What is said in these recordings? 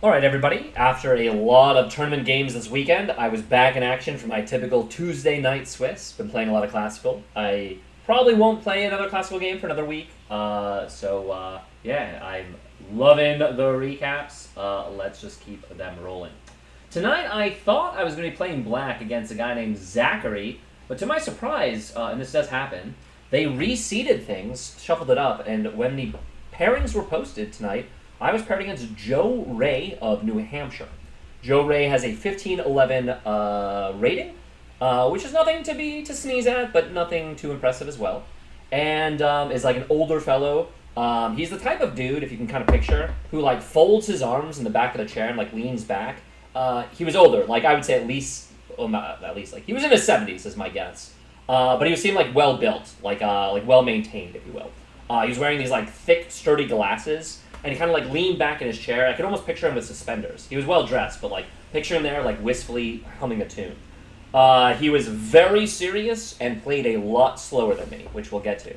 Alright, everybody. After a lot of tournament games this weekend, I was back in action for my typical Tuesday night Swiss. Been playing a lot of Classical. I probably won't play another Classical game for another week. Yeah, I'm loving the recaps. Let's just keep them rolling. Tonight, I thought I was going to be playing Black against a guy named Zachary, but to my surprise, and this does happen, they reseeded things, shuffled it up, and when the pairings were posted tonight, I was paired against Joe Ray of New Hampshire. Joe Ray has a 1511 rating, which is nothing to sneeze at, but nothing too impressive as well. And is like an older fellow. He's the type of dude, if you can kind of picture, who like folds his arms in the back of the chair and like leans back. He was older, like I would say at least, well, not at least, like he was in his 70s is my guess. But he seemed like well built, like well maintained, if you will. He was wearing these like thick, sturdy glasses. And he kind of like leaned back in his chair. I could almost picture him with suspenders. He was well dressed, but like picture him there like wistfully humming a tune. He was very serious and played a lot slower than me, which we'll get to.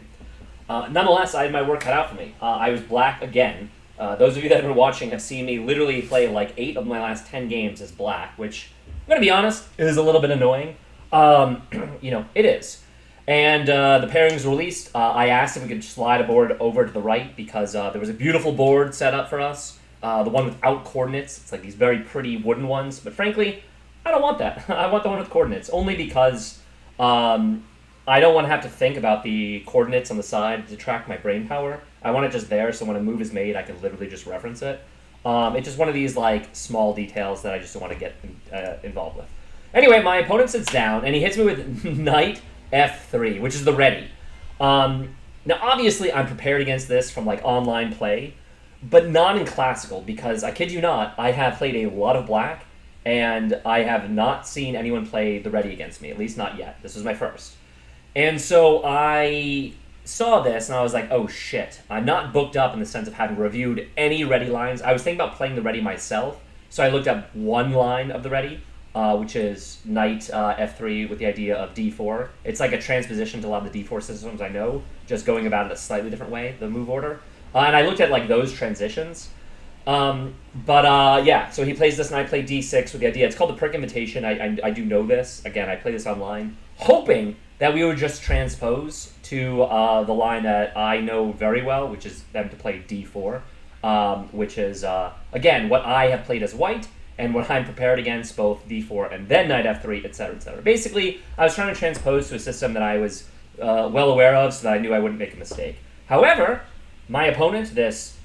Nonetheless, I had my work cut out for me. I was Black again. Those of you that have been watching have seen me literally play like 8 of my last 10 games as Black, which, I'm going to be honest, is a little bit annoying. It is. And the pairings released. I asked if we could slide a board over to the right because there was a beautiful board set up for us. The one without coordinates. It's like these very pretty wooden ones. But frankly, I don't want that. I want the one with coordinates. Only because I don't want to have to think about the coordinates on the side to track my brain power. I want it just there so when a move is made, I can literally just reference it. It's just one of these like small details that I just don't want to get involved with. Anyway, my opponent sits down and he hits me with Knight F3, which is the ready. Now, obviously, I'm prepared against this from like online play, but not in Classical because I kid you not, I have played a lot of Black, and I have not seen anyone play the ready against me. At least not yet. This was my first, and so I saw this and I was like, "Oh shit!" I'm not booked up in the sense of having reviewed any ready lines. I was thinking about playing the ready myself, so I looked up one line of the ready. Which is Knight F3 with the idea of D4. It's like a transposition to a lot of the D4 systems I know, just going about it a slightly different way, the move order. And I looked at like those transitions. So he plays this and I play D6 with the idea. It's called the Prick Invitation. I do know this. Again, I play this online, hoping that we would just transpose to the line that I know very well, which is them to play D4, which is, again, what I have played as white, and when I'm prepared against both D4 and then Knight F3, etc., etc. Basically, I was trying to transpose to a system that I was well aware of so that I knew I wouldn't make a mistake. However, my opponent, this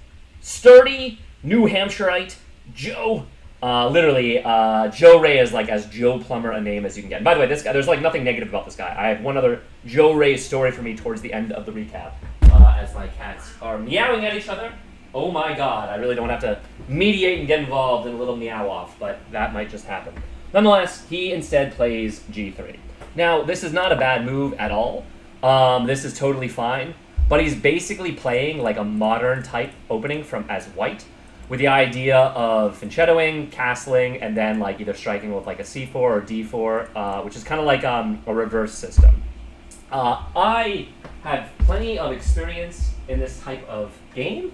sturdy New Hampshireite, Joe, Joe Ray is like as Joe Plumber a name as you can get. And by the way, this guy, there's like nothing negative about this guy. I have one other Joe Ray story for me towards the end of the recap, as my cats are meowing at each other. Oh my god, I really don't have to mediate and get involved in a little meow off, but that might just happen. Nonetheless, he instead plays G3. Now, this is not a bad move at all. This is totally fine, but he's basically playing like a modern type opening from as white, with the idea of fianchettoing, castling, and then like either striking with like a C4 or D4, which is kind of like a reverse system. I have plenty of experience in this type of game,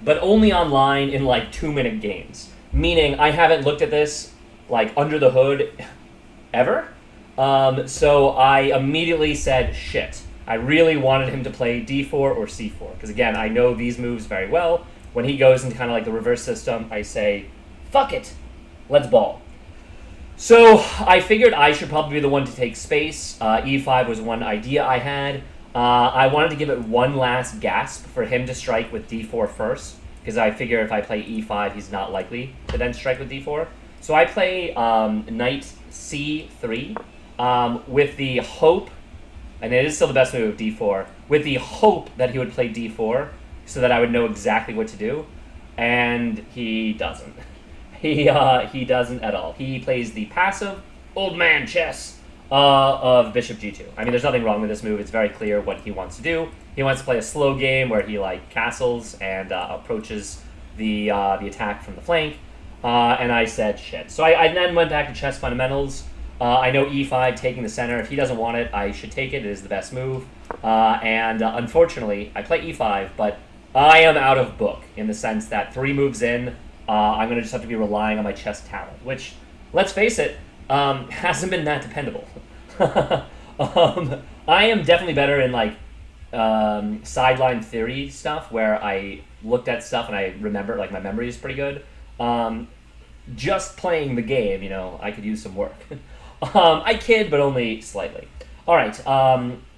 but only online in like 2-minute games. Meaning I haven't looked at this like under the hood ever. So I immediately said, shit. I really wanted him to play D4 or C4. Because again, I know these moves very well. When he goes into kind of like the reverse system, I say, fuck it, let's ball. So I figured I should probably be the one to take space. E5 was one idea I had. I wanted to give it one last gasp for him to strike with D4 first, because I figure if I play E5, he's not likely to then strike with D4. So I play Knight C3 with the hope, and it is still the best move, D4, with the hope that he would play D4 so that I would know exactly what to do, and he doesn't. He doesn't at all. He plays the passive old man chess of Bishop G2. I mean, there's nothing wrong with this move. It's very clear what he wants to do. He wants to play a slow game where he like castles and approaches the attack from the flank. And I said shit. So I then went back to chess fundamentals. I know E5 taking the center. If he doesn't want it, I should take it. It is the best move. Unfortunately, I play E5, but I am out of book in the sense that 3 moves in, I'm going to just have to be relying on my chess talent, which, let's face it, hasn't been that dependable. I am definitely better in like sideline theory stuff where I looked at stuff and I remember, like my memory is pretty good. Just playing the game, I could use some work. I kid, but only slightly. All right.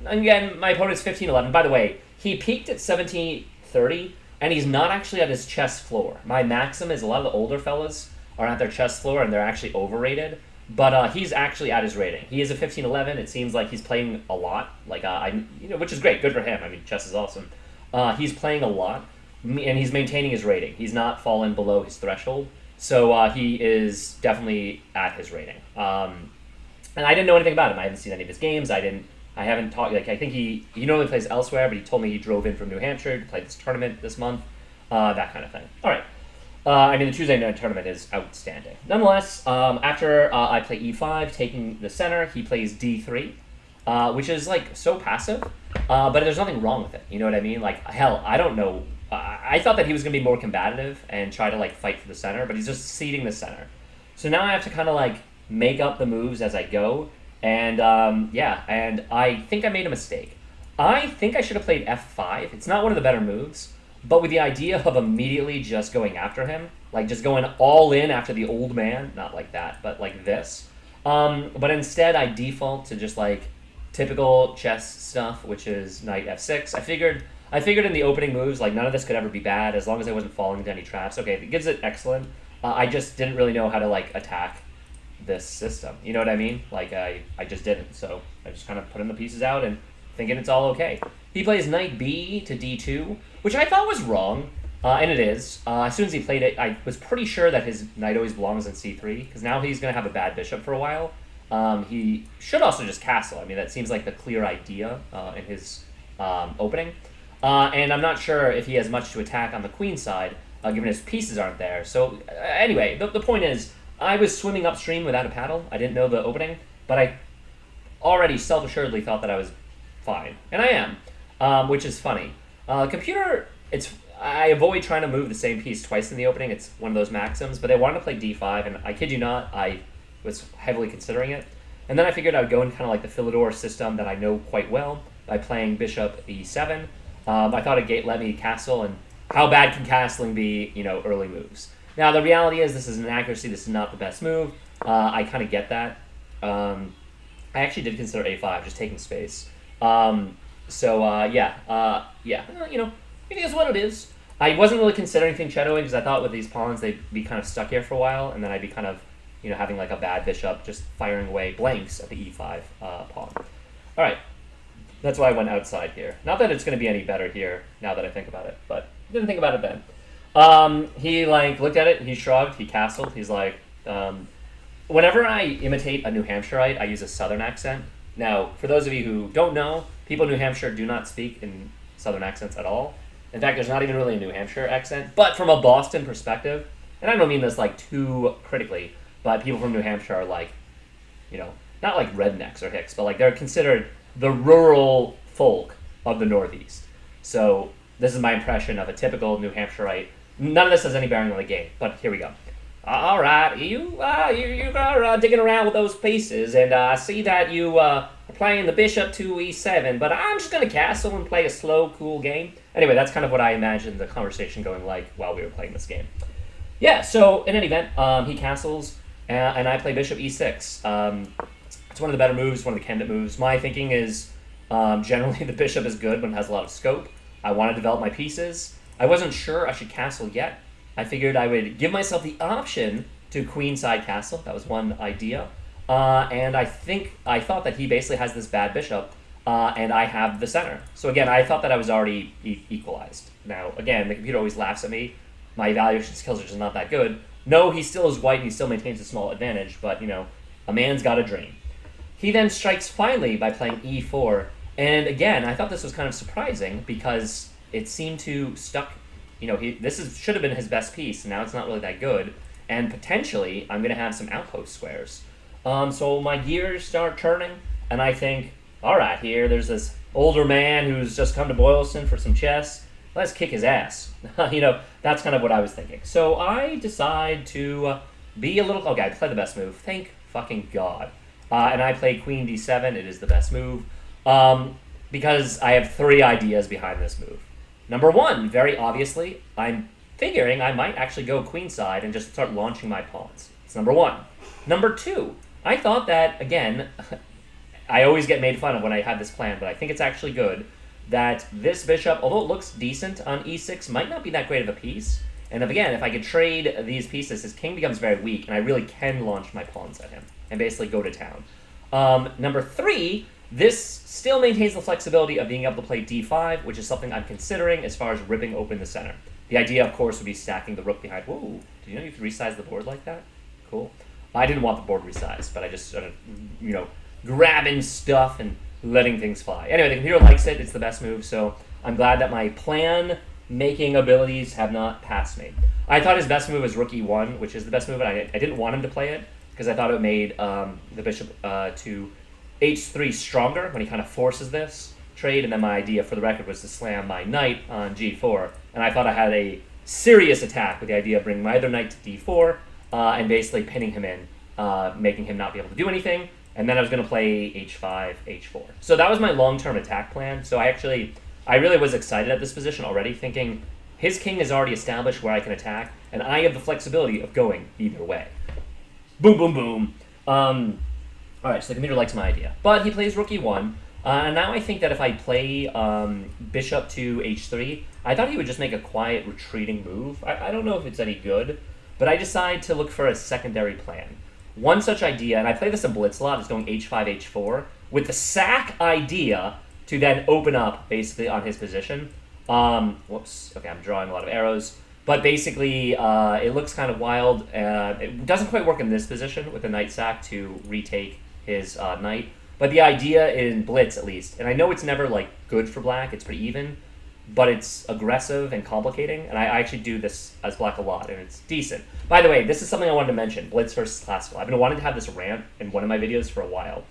Again, my opponent's 15-11. By the way, he peaked at 17-30, and he's not actually at his chess floor. My maxim is a lot of the older fellas are at their chess floor, and they're actually overrated. But he's actually at his rating. He is a 15-11. It seems like he's playing a lot, like which is great. Good for him. I mean, chess is awesome. He's playing a lot, and he's maintaining his rating. He's not fallen below his threshold, so he is definitely at his rating. And I didn't know anything about him. I haven't seen any of his games. I haven't talked. Like I think he normally plays elsewhere, but he told me he drove in from New Hampshire to play this tournament this month. That kind of thing. All right. The Tuesday night tournament is outstanding. Nonetheless, after I play e5, taking the center, he plays d3, which is like so passive, but there's nothing wrong with it. You know what I mean? Like hell, I don't know. I thought that he was gonna be more combative and try to like fight for the center, but he's just ceding the center. So now I have to kind of like make up the moves as I go, and and I think I made a mistake. I think I should have played f5. It's not one of the better moves. But with the idea of immediately just going after him, like just going all in after the old man, not like that, but like this. But instead, I default to just like typical chess stuff, which is knight f6. I figured in the opening moves, like none of this could ever be bad as long as I wasn't falling into any traps. Okay, it gives it excellent. I just didn't really know how to like attack this system. You know what I mean? Like I just didn't. So I just kind of put in the pieces out and thinking it's all okay. He plays knight b to d2, which I thought was wrong, and it is. As soon as he played it, I was pretty sure that his knight always belongs in c3, because now he's going to have a bad bishop for a while. He should also just castle. I mean, that seems like the clear idea in his opening. And I'm not sure if he has much to attack on the queen side, given his pieces aren't there. So anyway, the point is, I was swimming upstream without a paddle. I didn't know the opening, but I already self-assuredly thought that I was fine, and I am, which is funny. Computer, I avoid trying to move the same piece twice in the opening. It's one of those maxims, but they wanted to play d5, and I kid you not, I was heavily considering it. And then I figured I would go in kind of like the Philidor system that I know quite well by playing bishop e7. I thought it'd let me castle, and how bad can castling be, early moves? Now, the reality is this is an accuracy. This is not the best move. I kind of get that. I actually did consider a5, just taking space. It is what it is. I wasn't really considering fianchettoing because I thought with these pawns they'd be kind of stuck here for a while, and then I'd be kind of, having like a bad bishop just firing away blanks at the e5 pawn. All right, that's why I went outside here. Not that it's going to be any better here now that I think about it, but didn't think about it then. He looked at it, he shrugged, he castled. He's like, whenever I imitate a New Hampshireite, I use a Southern accent. Now, for those of you who don't know, people in New Hampshire do not speak in Southern accents at all. In fact, there's not even really a New Hampshire accent. But from a Boston perspective, and I don't mean this too critically, but people from New Hampshire are not like rednecks or hicks, but they're considered the rural folk of the Northeast. So this is my impression of a typical New Hampshireite. None of this has any bearing on the game, but here we go. All right, you are digging around with those pieces, and I see that you are playing the bishop to e7, but I'm just going to castle and play a slow, cool game. Anyway, that's kind of what I imagined the conversation going like while we were playing this game. Yeah, so in any event, he castles, and I play bishop e6. It's one of the better moves, one of the candidate moves. My thinking is generally the bishop is good when it has a lot of scope. I want to develop my pieces. I wasn't sure I should castle yet. I figured I would give myself the option to queenside castle. That was one idea. And I thought that he basically has this bad bishop, and I have the center. So again, I thought that I was already equalized. Now, again, the computer always laughs at me. My evaluation skills are just not that good. No, he still is white and he still maintains a small advantage, but, a man's got a dream. He then strikes finally by playing e4. And again, I thought this was kind of surprising because it seemed to stuck. Should have been his best piece. Now it's not really that good, and potentially I'm going to have some outpost squares. So my gears start turning, and I think, all right, there's this older man who's just come to Boylston for some chess. let's kick his ass. That's kind of what I was thinking. So I decide to be a little... Okay, I play the best move. Thank fucking God. And I play queen d7. It is the best move. Because I have 3 ideas behind this move. Number 1, very obviously, I'm figuring I might actually go queenside and just start launching my pawns. It's number 1. Number 2, I thought that, again, I always get made fun of when I have this plan, but I think it's actually good, that this bishop, although it looks decent on e6, might not be that great of a piece. And if I could trade these pieces, his king becomes very weak, and I really can launch my pawns at him and basically go to town. Number 3, this still maintains the flexibility of being able to play d5, which is something I'm considering as far as ripping open the center. The idea, of course, would be stacking the rook behind. Whoa, did you know you could resize the board like that? Cool. I didn't want the board resized, but I just started, grabbing stuff and letting things fly. Anyway, the computer likes it. It's the best move, so I'm glad that my plan-making abilities have not passed me. I thought his best move was rook e1, which is the best move, and I didn't want him to play it because I thought it made the bishop to h3 stronger when he kind of forces this trade, and then my idea, for the record, was to slam my knight on g4, and I thought I had a serious attack with the idea of bringing my other knight to d4 and basically pinning him in, making him not be able to do anything, and then I was going to play h5, h4. So that was my long-term attack plan. So I really was excited at this position already, thinking his king is already established where I can attack, and I have the flexibility of going either way. Boom, boom, boom. Alright, so the computer likes my idea. But he plays rook e1, and now I think that if I play bishop to h3, I thought he would just make a quiet retreating move. I don't know if it's any good, but I decide to look for a secondary plan. One such idea, and I play this in Blitz a lot, is going h5, h4, with the sack idea to then open up, basically, on his position. Whoops, okay, I'm drawing a lot of arrows. But basically, it looks kind of wild. It doesn't quite work in this position with the knight sack to retake his knight. But the idea in Blitz, at least, and I know it's never, good for black, it's pretty even, but it's aggressive and complicating, and I actually do this as black a lot, and it's decent. By the way, this is something I wanted to mention, Blitz versus Classical. I've been wanting to have this rant in one of my videos for a while.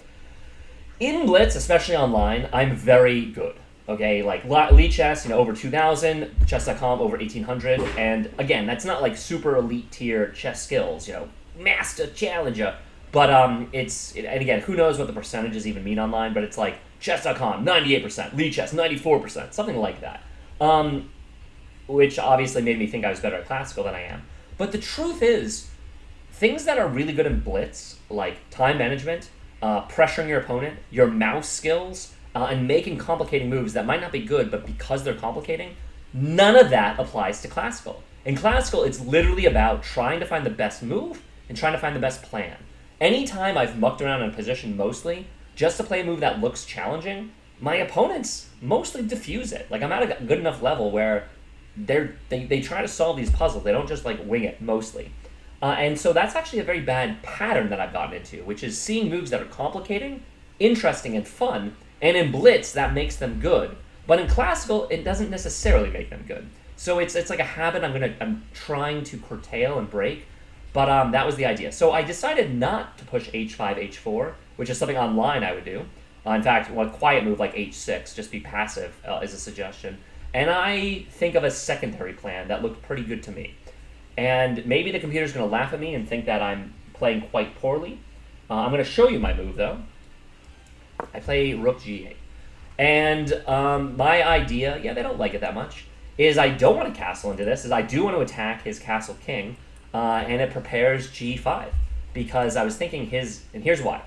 In Blitz, especially online, I'm very good. Okay, elite chess, over 2,000, chess.com over 1,800, and again, that's not super elite tier chess skills, master challenger, but and again, who knows what the percentages even mean online, but it's chess.com, 98%, lead chess, 94%, something like that, which obviously made me think I was better at Classical than I am. But the truth is, things that are really good in Blitz, like time management, pressuring your opponent, your mouse skills, and making complicating moves that might not be good, but because they're complicating, none of that applies to Classical. In Classical, it's literally about trying to find the best move and trying to find the best plan. Anytime I've mucked around in a position mostly, just to play a move that looks challenging, my opponents mostly diffuse it. I'm at a good enough level where they try to solve these puzzles. They don't just wing it mostly. And so that's actually a very bad pattern that I've gotten into, which is seeing moves that are complicating, interesting, and fun, and in Blitz, that makes them good. But in Classical, it doesn't necessarily make them good. So it's like a habit I'm trying to curtail and break. But that was the idea. So I decided not to push h5, h4, which is something online I would do. In fact, one quiet move like h6, just be passive, is a suggestion. And I think of a secondary plan that looked pretty good to me. And maybe the computer's going to laugh at me and think that I'm playing quite poorly. I'm going to show you my move, though. I play rook g8. And my idea, they don't like it that much, is I don't want to castle into this, is I do want to attack his castle king, and it prepares g5. Because I was thinking and here's why.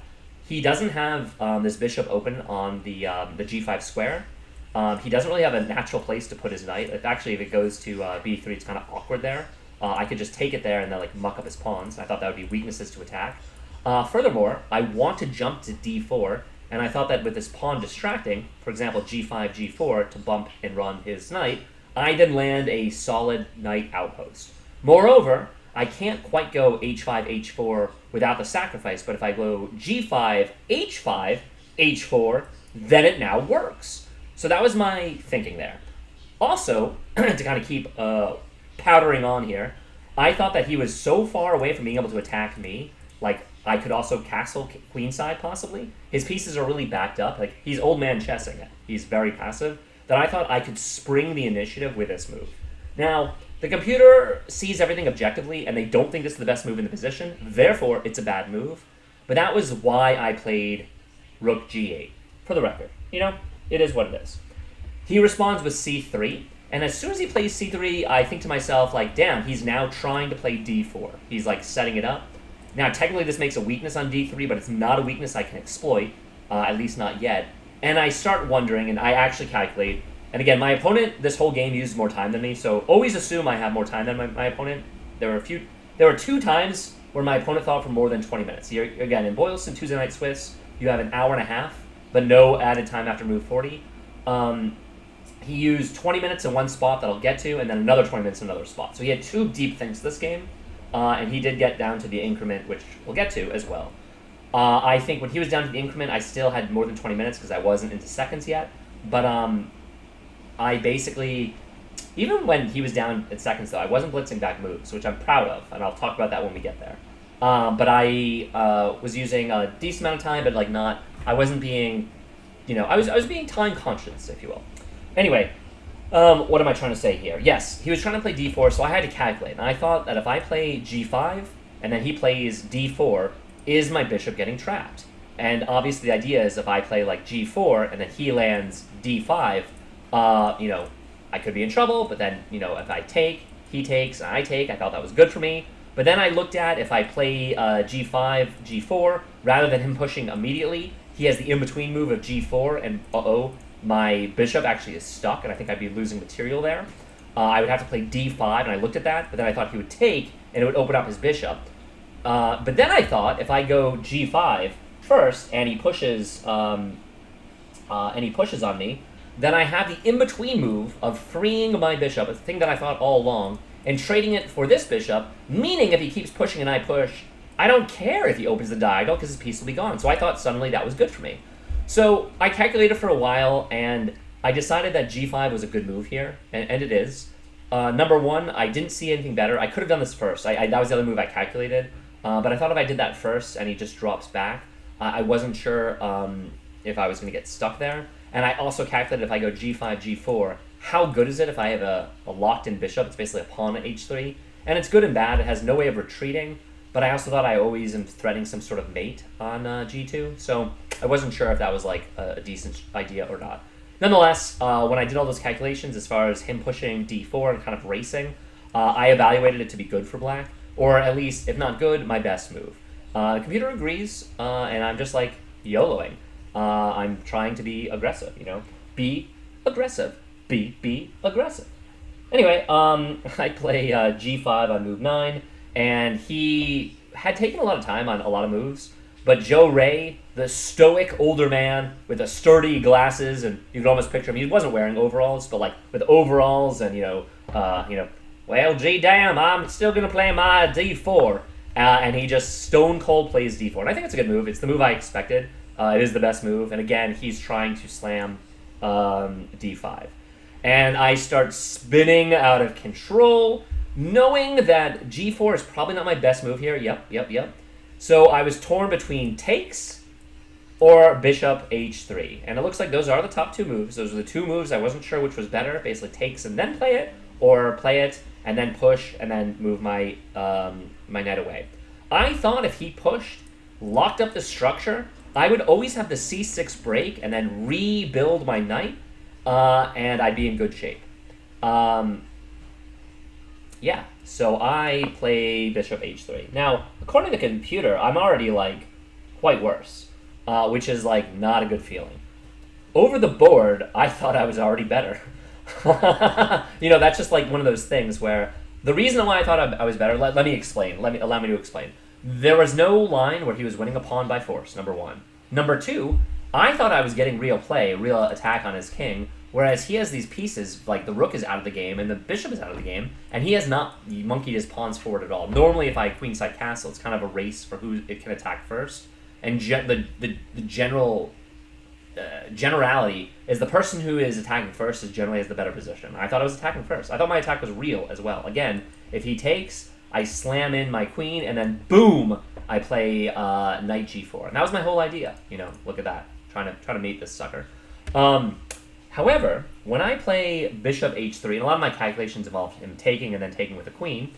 He doesn't have this bishop open on the g5 square. He doesn't really have a natural place to put his knight. If it goes to b3, it's kind of awkward there. I could just take it there and then muck up his pawns. I thought that would be weaknesses to attack. Furthermore, I want to jump to d4, and I thought that with this pawn distracting, for example, g5, g4, to bump and run his knight, I then land a solid knight outpost. Moreover, I can't quite go h5, h4 without the sacrifice, but if I go g5, h5, h4, then it now works. So that was my thinking there. Also, to kind of keep powdering on here, I thought that he was so far away from being able to attack me, I could also castle queenside, possibly. His pieces are really backed up. He's old man chessing it. He's very passive. that I thought I could spring the initiative with this move. Now, the computer sees everything objectively, and they don't think this is the best move in the position. Therefore, it's a bad move. But that was why I played rook g8, for the record. You know, it is what it is. He responds with c3, and as soon as he plays c3, I think to myself, like, damn, he's now trying to play d4. He's, like, setting it up. Now, technically, this makes a weakness on d3, but it's not a weakness I can exploit, at least not yet. And I start wondering, and I actually calculate. And again, my opponent this whole game used more time than me, so always assume I have more time than my opponent. There were 2 times where my opponent thought for more than 20 minutes. Again, in Boylston, Tuesday Night Swiss, you have an hour and a half, but no added time after move 40. He used 20 minutes in one spot that I'll get to, and then another 20 minutes in another spot. So he had 2 deep things this game, and he did get down to the increment, which we'll get to as well. I think when he was down to the increment, I still had more than 20 minutes because I wasn't into seconds yet. But I basically, even when he was down at seconds, though, I wasn't blitzing back moves, which I'm proud of, and I'll talk about that when we get there. But I was using a decent amount of time, but like not. I wasn't being, I was being time conscious, if you will. Anyway, what am I trying to say here? Yes, he was trying to play d4, so I had to calculate, and I thought that if I play g5 and then he plays d4, is my bishop getting trapped? And obviously, the idea is if I play like g4 and then he lands d5, I could be in trouble. But then, if I take, he takes, and I take, I thought that was good for me. But then I looked at if I play g5, g4, rather than him pushing immediately, he has the in-between move of g4, and my bishop actually is stuck, and I think I'd be losing material there. I would have to play d5, and I looked at that, but then I thought he would take, and it would open up his bishop. But then I thought if I go g5 first, and he pushes, on me, then I have the in-between move of freeing my bishop, a thing that I thought all along, and trading it for this bishop, meaning if he keeps pushing and I push, I don't care if he opens the diagonal because his piece will be gone. So I thought suddenly that was good for me. So I calculated for a while, and I decided that g5 was a good move here, and it is. Number one, I didn't see anything better. I could have done this first. That was the other move I calculated. But I thought if I did that first and he just drops back, I wasn't sure if I was going to get stuck there. And I also calculated if I go g5, g4, how good is it if I have a locked-in bishop? It's basically a pawn at h3. And it's good and bad. It has no way of retreating. But I also thought I always am threatening some sort of mate on g2. So I wasn't sure if that was like a decent idea or not. Nonetheless, when I did all those calculations as far as him pushing d4 and kind of racing, I evaluated it to be good for black. Or at least, if not good, my best move. The computer agrees, and I'm just like YOLOing. I'm trying to be aggressive, Be aggressive. Be aggressive. Anyway, I play g5 on move 9, and he had taken a lot of time on a lot of moves, but Joe Ray, the stoic older man with the sturdy glasses, and you could almost picture him, he wasn't wearing overalls, but like with overalls and, well, gee damn, I'm still going to play my d4. And he just stone cold plays d4. And I think it's a good move. It's the move I expected. It is the best move. And again, he's trying to slam d5. And I start spinning out of control, knowing that g4 is probably not my best move here. Yep. So I was torn between takes or bishop h3. And it looks like those are the top 2 moves. Those are the 2 moves I wasn't sure which was better. Basically takes and then play it, or play it and then push and then move my my knight away. I thought if he pushed, locked up the structure, I would always have the c6 break and then rebuild my knight, and I'd be in good shape. So I play bishop h3. Now, according to the computer, I'm already like quite worse, which is like not a good feeling. Over the board, I thought I was already better. That's just like one of those things where the reason why I thought I was better, let me explain. Allow me to explain. There was no line where he was winning a pawn by force, number one. Number two, I thought I was getting real play, real attack on his king, whereas he has these pieces, like the rook is out of the game and the bishop is out of the game, and he has not monkeyed his pawns forward at all. Normally, if I queenside castle, it's kind of a race for who it can attack first, and the generality is the person who is attacking first is generally has the better position. I thought I was attacking first. I thought my attack was real as well. Again, if he takes, I slam in my queen, and then boom, I play knight g4. And that was my whole idea. Look at that, trying to mate this sucker. However, when I play bishop h3, and a lot of my calculations involve him taking and then taking with the queen.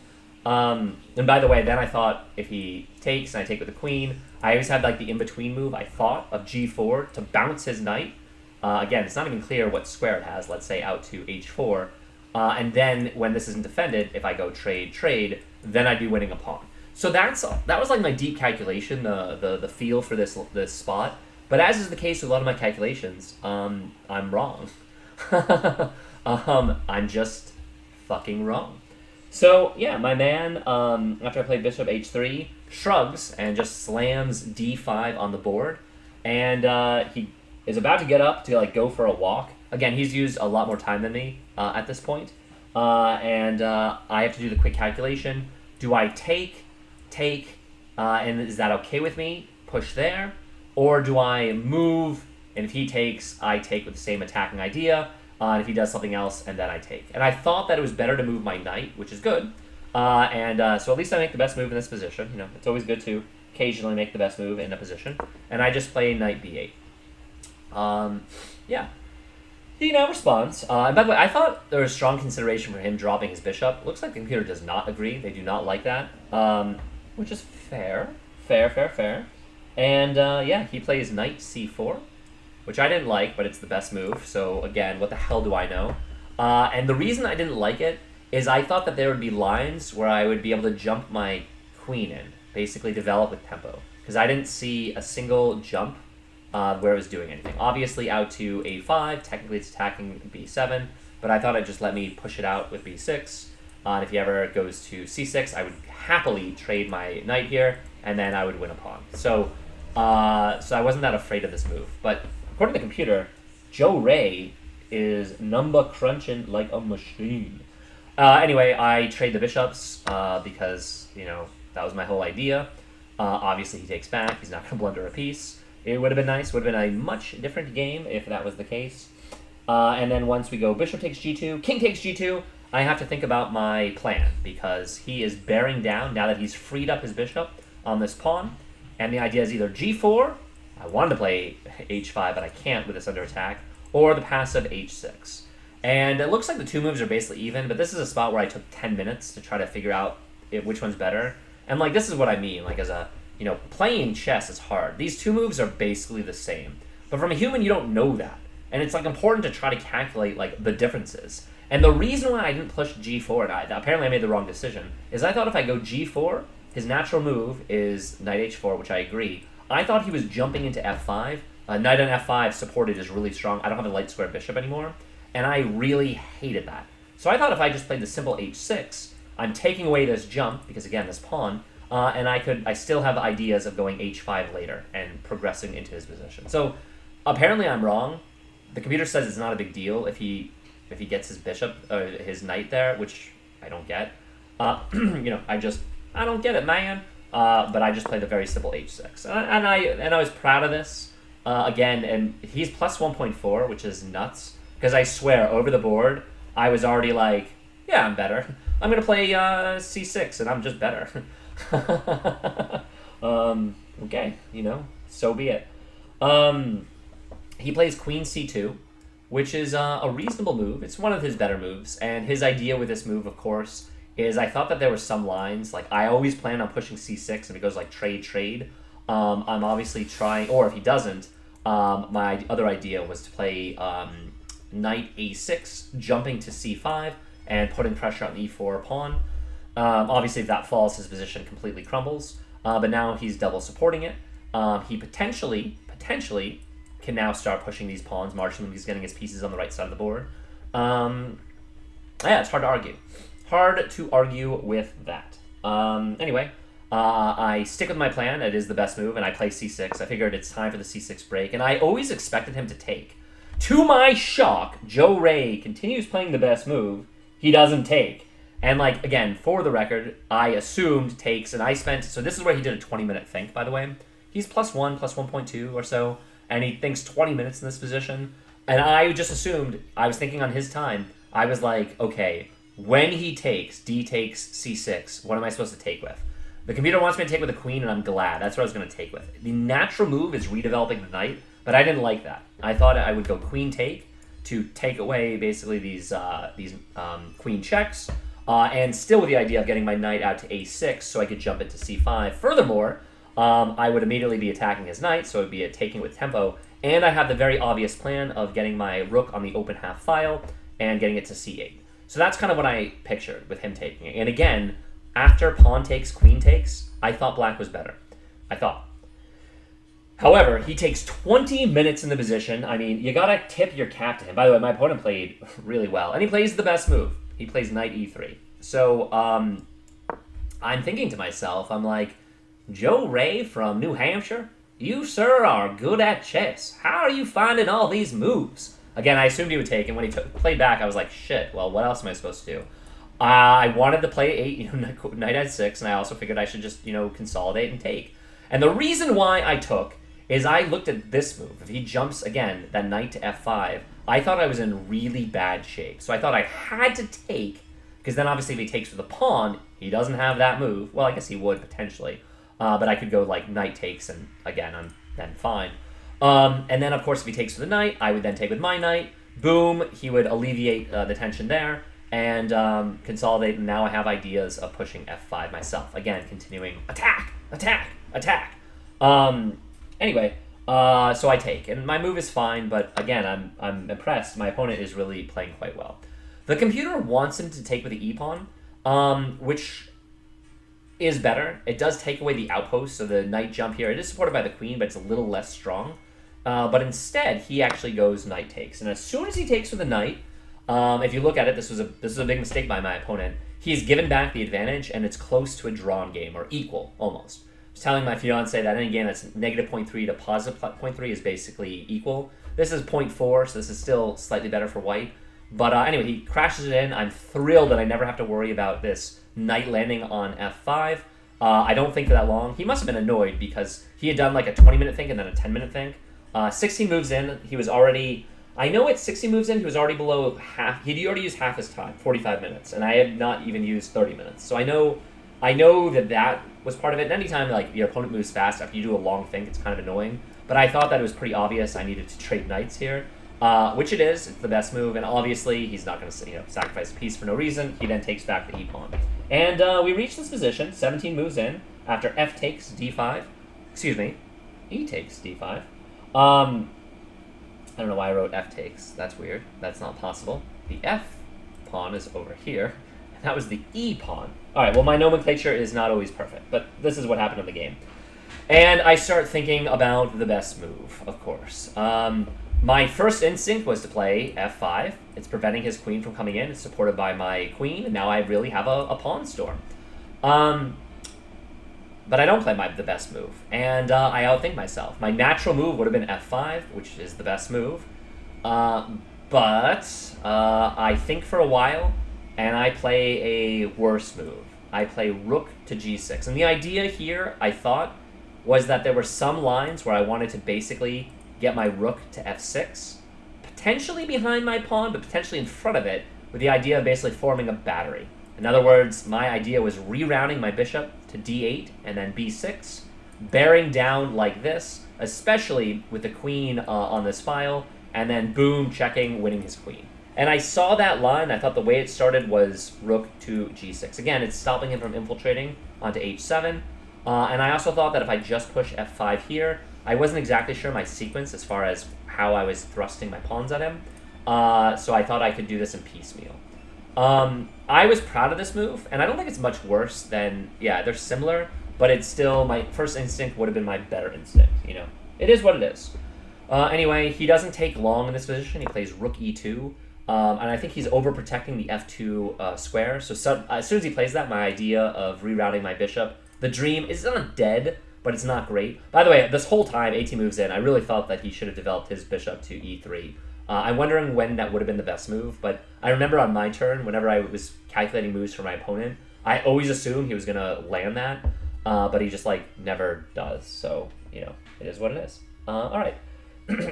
And by the way, then I thought if he takes and I take with the queen, I always had like the in-between move, I thought, of g4 to bounce his knight. Again, it's not even clear what square it has, let's say out to h4. And then when this isn't defended, if I go trade, then I'd be winning a pawn. So that was like my deep calculation, the feel for this spot. But as is the case with a lot of my calculations, I'm wrong. I'm just fucking wrong. So yeah, my man, after I played bishop h3, shrugs and just slams d5 on the board, and he is about to get up to like go for a walk. Again, he's used a lot more time than me at this point, and I have to do the quick calculation. Do I take, and is that okay with me? Push there, or do I move? And if he takes, I take with the same attacking idea. And if he does something else, and then I take. And I thought that it was better to move my knight, which is good. So at least I make the best move in this position. You know, it's always good to occasionally make the best move in a position. And I just play knight b8. Yeah. He now responds. And by the way, I thought there was strong consideration for him dropping his bishop. Looks like the computer does not agree. They do not like that. Which is fair. Fair. And yeah, he plays knight c4. Which I didn't like, but it's the best move. So again, what the hell do I know? And the reason I didn't like it is I thought that there would be lines where I would be able to jump my queen in, basically develop with tempo. Because I didn't see a single jump where it was doing anything. Obviously out to a5, technically it's attacking b7, but I thought it'd just let me push it out with b6. And if he ever goes to c6, I would happily trade my knight here, and then I would win a pawn. So I wasn't that afraid of this move. But according to the computer, Joe Ray is number crunching like a machine. Anyway, I trade the bishops because, you know, that was my whole idea. Obviously, he takes back. He's not going to blunder a piece. It would have been nice. Would have been a much different game if that was the case. And then once we go bishop takes g2, king takes g2, I have to think about my plan because he is bearing down now that he's freed up his bishop on this pawn. And the idea is either g4, I wanted to play h5, but I can't with this under attack, or the passive h6. And it looks like the two moves are basically even, but this is a spot where I took 10 minutes to try to figure out which one's better. And like, this is what I mean, like as a, you know, playing chess is hard. These two moves are basically the same. But from a human, you don't know that. And it's like important to try to calculate like the differences. And the reason why I didn't push g4, and apparently I made the wrong decision, is I thought if I go g4, his natural move is knight h4, which I agree. I thought he was jumping into f5. Knight on f5 supported is really strong. I don't have a light square bishop anymore, and I really hated that. So I thought if I just played the simple h6, I'm taking away this jump, because again, this pawn, and I still have ideas of going h5 later and progressing into his position. So apparently I'm wrong. The computer says it's not a big deal if he gets his bishop, his knight there, which I don't get. You know, I don't get it, man. But I just played a very simple h6, and I was proud of this. Again, and he's plus 1.4, which is nuts. Because I swear, over the board, I was already like, yeah, I'm better. I'm gonna play c6, and I'm just better. Okay, you know, so be it. He plays queen c2, which is a reasonable move. It's one of his better moves, and his idea with this move, of course, is I thought that there were some lines, like I always plan on pushing c6 and it goes like trade. I'm obviously trying, or if he doesn't, my other idea was to play knight a6, jumping to c5 and putting pressure on the e4 pawn. Obviously if that falls, his position completely crumbles, but now he's double supporting it. He potentially can now start pushing these pawns, marching them. He's getting his pieces on the right side of the board. Yeah, it's hard to argue. Hard to argue with that. Anyway, I stick with my plan. It is the best move, and I play c6. I figured it's time for the c6 break, and I always expected him to take. To my shock, Joe Ray continues playing the best move. He doesn't take. And, like, again, for the record, I assumed takes, and I spent... So this is where he did a 20-minute think, by the way. He's plus 1.2 or so, and he thinks 20 minutes in this position. And I just assumed, I was thinking on his time, I was like, okay... When he takes, d takes c6, what am I supposed to take with? The computer wants me to take with the queen, and I'm glad. That's what I was going to take with. The natural move is redeveloping the knight, but I didn't like that. I thought I would go queen take to take away basically these queen checks, and still with the idea of getting my knight out to a6 so I could jump it to c5. Furthermore, I would immediately be attacking his knight, so it would be a taking with tempo, and I have the very obvious plan of getting my rook on the open half file and getting it to c8. So that's kind of what I pictured with him taking it. And again, after pawn takes, queen takes, I thought black was better. I thought. However, he takes 20 minutes in the position. I mean, you gotta tip your cap to him. By the way, my opponent played really well, and he plays the best move. He plays knight e3. So, I'm thinking to myself, I'm like, Joe Ray from New Hampshire, you, sir, are good at chess. How are you finding all these moves? Again, I assumed he would take, and when he played back, I was like, shit, well, what else am I supposed to do? I wanted to play 8, knight h6, and I also figured I should just, consolidate and take. And the reason why I took is I looked at this move. If he jumps, again, that knight to f5, I thought I was in really bad shape. So I thought I had to take, because then obviously if he takes with a pawn, he doesn't have that move. Well, I guess he would, potentially. But I could go, like, knight takes, and again, I'm then fine. And then, of course, if he takes with a knight, I would then take with my knight. Boom, he would alleviate the tension there and consolidate, and now I have ideas of pushing f5 myself. Again, continuing attack, attack, attack. Anyway, so I take, and my move is fine, but again, I'm impressed. My opponent is really playing quite well. The computer wants him to take with the e-pawn, which is better. It does take away the outpost, so the knight jump here, it is supported by the queen, but it's a little less strong. But instead, he actually goes knight takes, and as soon as he takes with the knight, if you look at it, this was a big mistake by my opponent. He's given back the advantage, and it's close to a drawn game, or equal, almost. I was telling my fiance that any game that's negative 0.3 to positive 0.3 is basically equal. This is 0.4, so this is still slightly better for white. But anyway, he crashes it in. I'm thrilled that I never have to worry about this knight landing on f5. I don't think for that long. He must have been annoyed because he had done like a 20-minute think and then a 10-minute think. 16 moves in, he was already... I know at 60 moves in, he was already below half. He'd already used half his time, 45 minutes, and I had not even used 30 minutes. So I know that was part of it. And anytime like your opponent moves fast after you do a long think, it's kind of annoying. But I thought that it was pretty obvious I needed to trade knights here, which it is. It's the best move, and obviously he's not going to sacrifice a piece for no reason. He then takes back the e-pawn, and we reach this position. 17 moves in after f takes d5. Excuse me, e takes d5. I don't know why I wrote f takes. That's weird. That's not possible. The f pawn is over here, and that was the e pawn. All right, well, my nomenclature is not always perfect, but this is what happened in the game. And I start thinking about the best move, of course. My first instinct was to play f5. It's preventing his queen from coming in. It's supported by my queen, and now I really have a pawn storm. But I don't play the best move, and I outthink myself. My natural move would have been f5, which is the best move. But I think for a while, and I play a worse move. I play rook to g6. And the idea here, I thought, was that there were some lines where I wanted to basically get my rook to f6, potentially behind my pawn, but potentially in front of it, with the idea of basically forming a battery. In other words, my idea was rerouting my bishop to d8 and then b6, bearing down like this, especially with the queen on this file, and then boom, checking, winning his queen. And I saw that line. I thought the way it started was rook to g6. Again, it's stopping him from infiltrating onto h7. And I also thought that if I just push f5 here, I wasn't exactly sure my sequence as far as how I was thrusting my pawns at him. So I thought I could do this in piecemeal. I was proud of this move, and I don't think it's much worse than... Yeah, they're similar, but it's still... My first instinct would have been my better instinct, It is what it is. Anyway, he doesn't take long in this position. He plays rook e2. And I think he's overprotecting the f2 square. So as soon as he plays that, my idea of rerouting my bishop, the dream is not dead, but it's not great. By the way, this whole time, 18 moves in, I really felt that he should have developed his bishop to e3. I'm wondering when that would have been the best move, but I remember on my turn, whenever I was calculating moves for my opponent, I always assumed he was going to land that, but he just, never does. So, it is what it is. All right.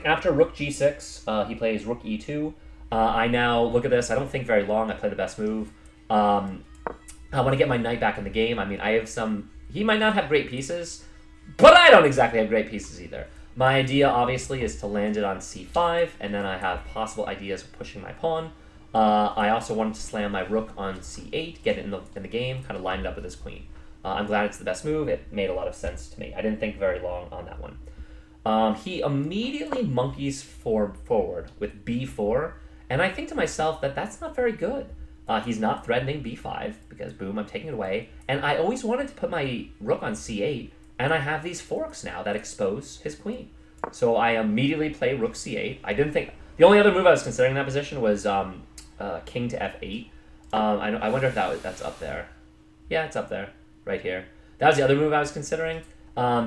After rook g6, he plays rook e2. I now look at this. I don't think very long. I play the best move. I want to get my knight back in the game. I mean, I have some... He might not have great pieces, but I don't exactly have great pieces either. My idea, obviously, is to land it on c5, and then I have possible ideas of pushing my pawn. I also wanted to slam my rook on c8, get it in the game, kind of line it up with his queen. I'm glad it's the best move. It made a lot of sense to me. I didn't think very long on that one. He immediately monkeys forward with b4, and I think to myself that that's not very good. He's not threatening b5, because boom, I'm taking it away. And I always wanted to put my rook on c8, and I have these forks now that expose his queen. So I immediately play rook c8. I didn't think... The only other move I was considering in that position was king to f8. I wonder if that's up there. Yeah, it's up there, right here. That was the other move I was considering,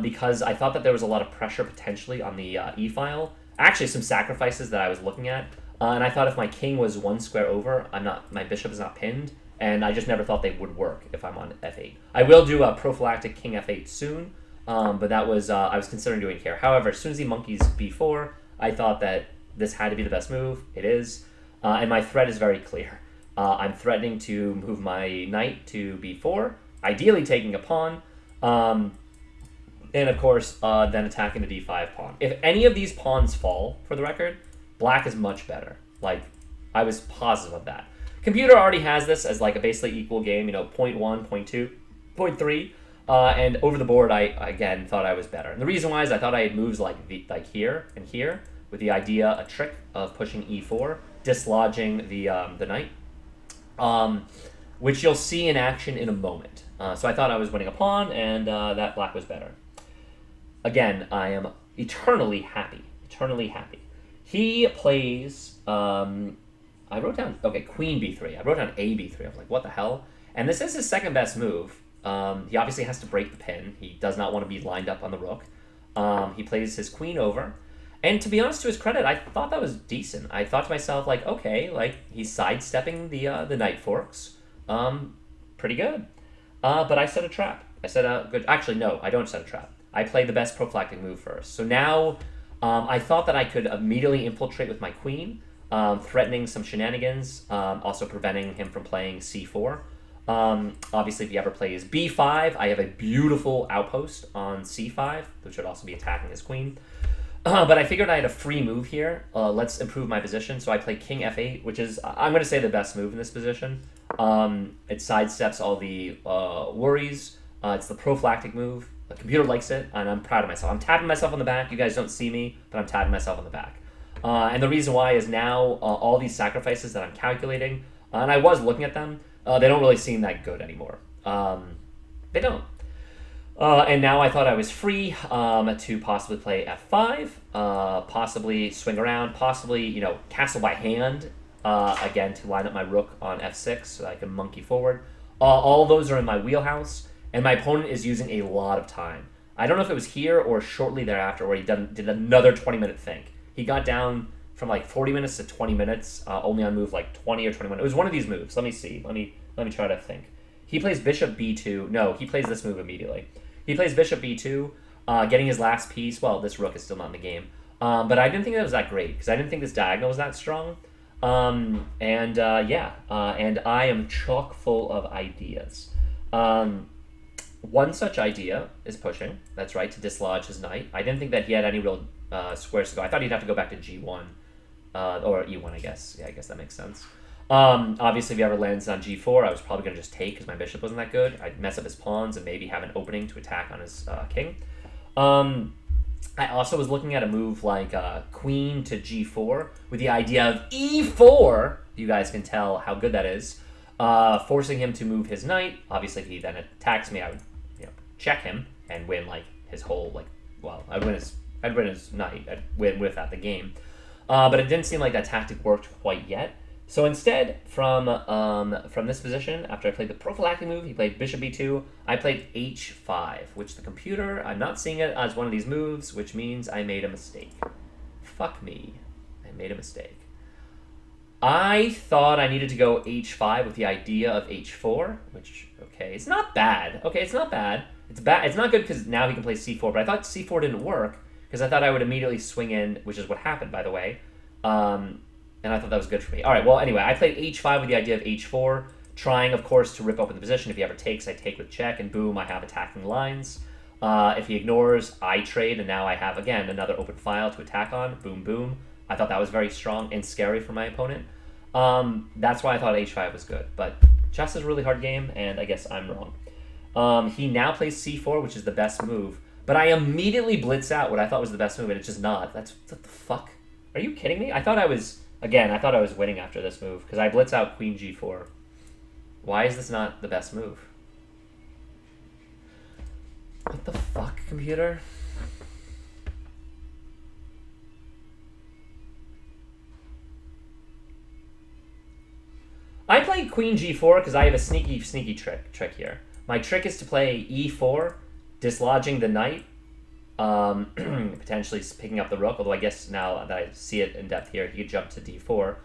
because I thought that there was a lot of pressure potentially on the e-file. Actually, some sacrifices that I was looking at. And I thought if my king was one square over, my bishop is not pinned, and I just never thought they would work if I'm on f8. I will do a prophylactic king f8 soon, but that was I was considering doing here. However, as soon as he monkeys b4, I thought that this had to be the best move. It is, and my threat is very clear. I'm threatening to move my knight to b4, ideally taking a pawn, and of course then attacking the d5 pawn. If any of these pawns fall, for the record, black is much better. Like, I was positive of that. Computer already has this as like a basically equal game, 0.1, 0.2, 0.3, and over the board I again thought I was better. And the reason why is I thought I had moves like here and here, with the idea, a trick of pushing e4, dislodging the knight, which you'll see in action in a moment. So I thought I was winning a pawn, and that black was better. Again, I am eternally happy. Eternally happy. He plays, I wrote down, okay, queen b3. I wrote down a b3. I was like, what the hell? And this is his second best move. He obviously has to break the pin. He does not want to be lined up on the rook. He plays his queen over. And to be honest, to his credit, I thought that was decent. I thought to myself, like, okay, like, he's sidestepping the knight forks. Pretty good. But I set a trap. I set good, actually, no, I don't set a trap. I played the best prophylactic move first. So now... I thought that I could immediately infiltrate with my queen, threatening some shenanigans, also preventing him from playing c4. Obviously, if he ever plays b5, I have a beautiful outpost on c5, which would also be attacking his queen. But I figured I had a free move here. Let's improve my position. So I play king f8, which is, I'm going to say, the best move in this position. It sidesteps all the worries. It's the prophylactic move. The computer likes it, and I'm proud of myself. I'm tapping myself on the back. You guys don't see me, but I'm tapping myself on the back. And the reason why is now all these sacrifices that I'm calculating, and I was looking at them, they don't really seem that good anymore. They don't. And now I thought I was free to possibly play f5, possibly swing around, possibly, castle by hand, again, to line up my rook on f6 so that I can monkey forward. All those are in my wheelhouse. And my opponent is using a lot of time. I don't know if it was here or shortly thereafter where he did another 20-minute think. He got down from like 40 minutes to 20 minutes, only on move like 20 or 21. It was one of these moves. Let me see. Let me try to think. He plays bishop b2. No, he plays this move immediately. He plays bishop b2, getting his last piece. Well, this rook is still not in the game. But I didn't think that was that great because I didn't think this diagonal was that strong. And I am chock full of ideas. One such idea is pushing. That's right, to dislodge his knight. I didn't think that he had any real squares to go. I thought he'd have to go back to g1 or e1, I guess. Yeah, I guess that makes sense. Obviously, if he ever lands on g4, I was probably going to just take because my bishop wasn't that good. I'd mess up his pawns and maybe have an opening to attack on his king. I also was looking at a move like queen to g4 with the idea of e4. You guys can tell how good that is. Forcing him to move his knight. Obviously, if he then attacks me, I would check him and win like his whole I'd win his knight. I'd win without the game. But it didn't seem like that tactic worked quite yet. So instead, from this position, after I played the prophylactic move, he played bishop b2. I played h5, which the computer, I'm not seeing it as one of these moves, which means I made a mistake. Fuck me. I made a mistake. I thought I needed to go h5 with the idea of h4, which, okay, it's not bad. Okay, it's not bad. It's bad. It's not good because now he can play c4, but I thought c4 didn't work because I thought I would immediately swing in, which is what happened, by the way. And I thought that was good for me. All right, well, anyway, I played h5 with the idea of h4, trying, of course, to rip open the position. If he ever takes, I take with check, and boom, I have attacking lines. If he ignores, I trade, and now I have, again, another open file to attack on. Boom, boom. I thought that was very strong and scary for my opponent. That's why I thought h5 was good. But chess is a really hard game, and I guess I'm wrong. He now plays c4, which is the best move. But I immediately blitz out what I thought was the best move, and it's just not. What the fuck? Are you kidding me? I thought I was winning after this move, because I blitz out queen g4. Why is this not the best move? What the fuck, computer? I played queen g4 because I have a sneaky trick here. My trick is to play e4, dislodging the knight, potentially picking up the rook, although I guess now that I see it in depth here, he could jump to d4.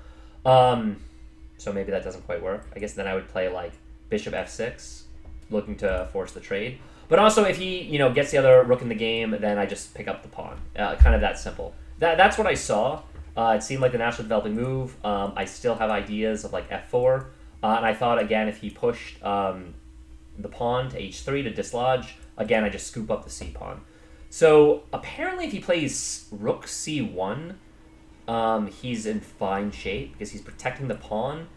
So maybe that doesn't quite work. I guess then I would play like bishop f6, looking to force the trade. But also if he, gets the other rook in the game, then I just pick up the pawn. Kind of that simple. That's what I saw. It seemed like the naturally developing move. I still have ideas of like f4. And I thought, again, if he pushed the pawn to h3 to dislodge, again, I just scoop up the c pawn. So apparently if he plays rook c1, he's in fine shape because he's protecting the pawn.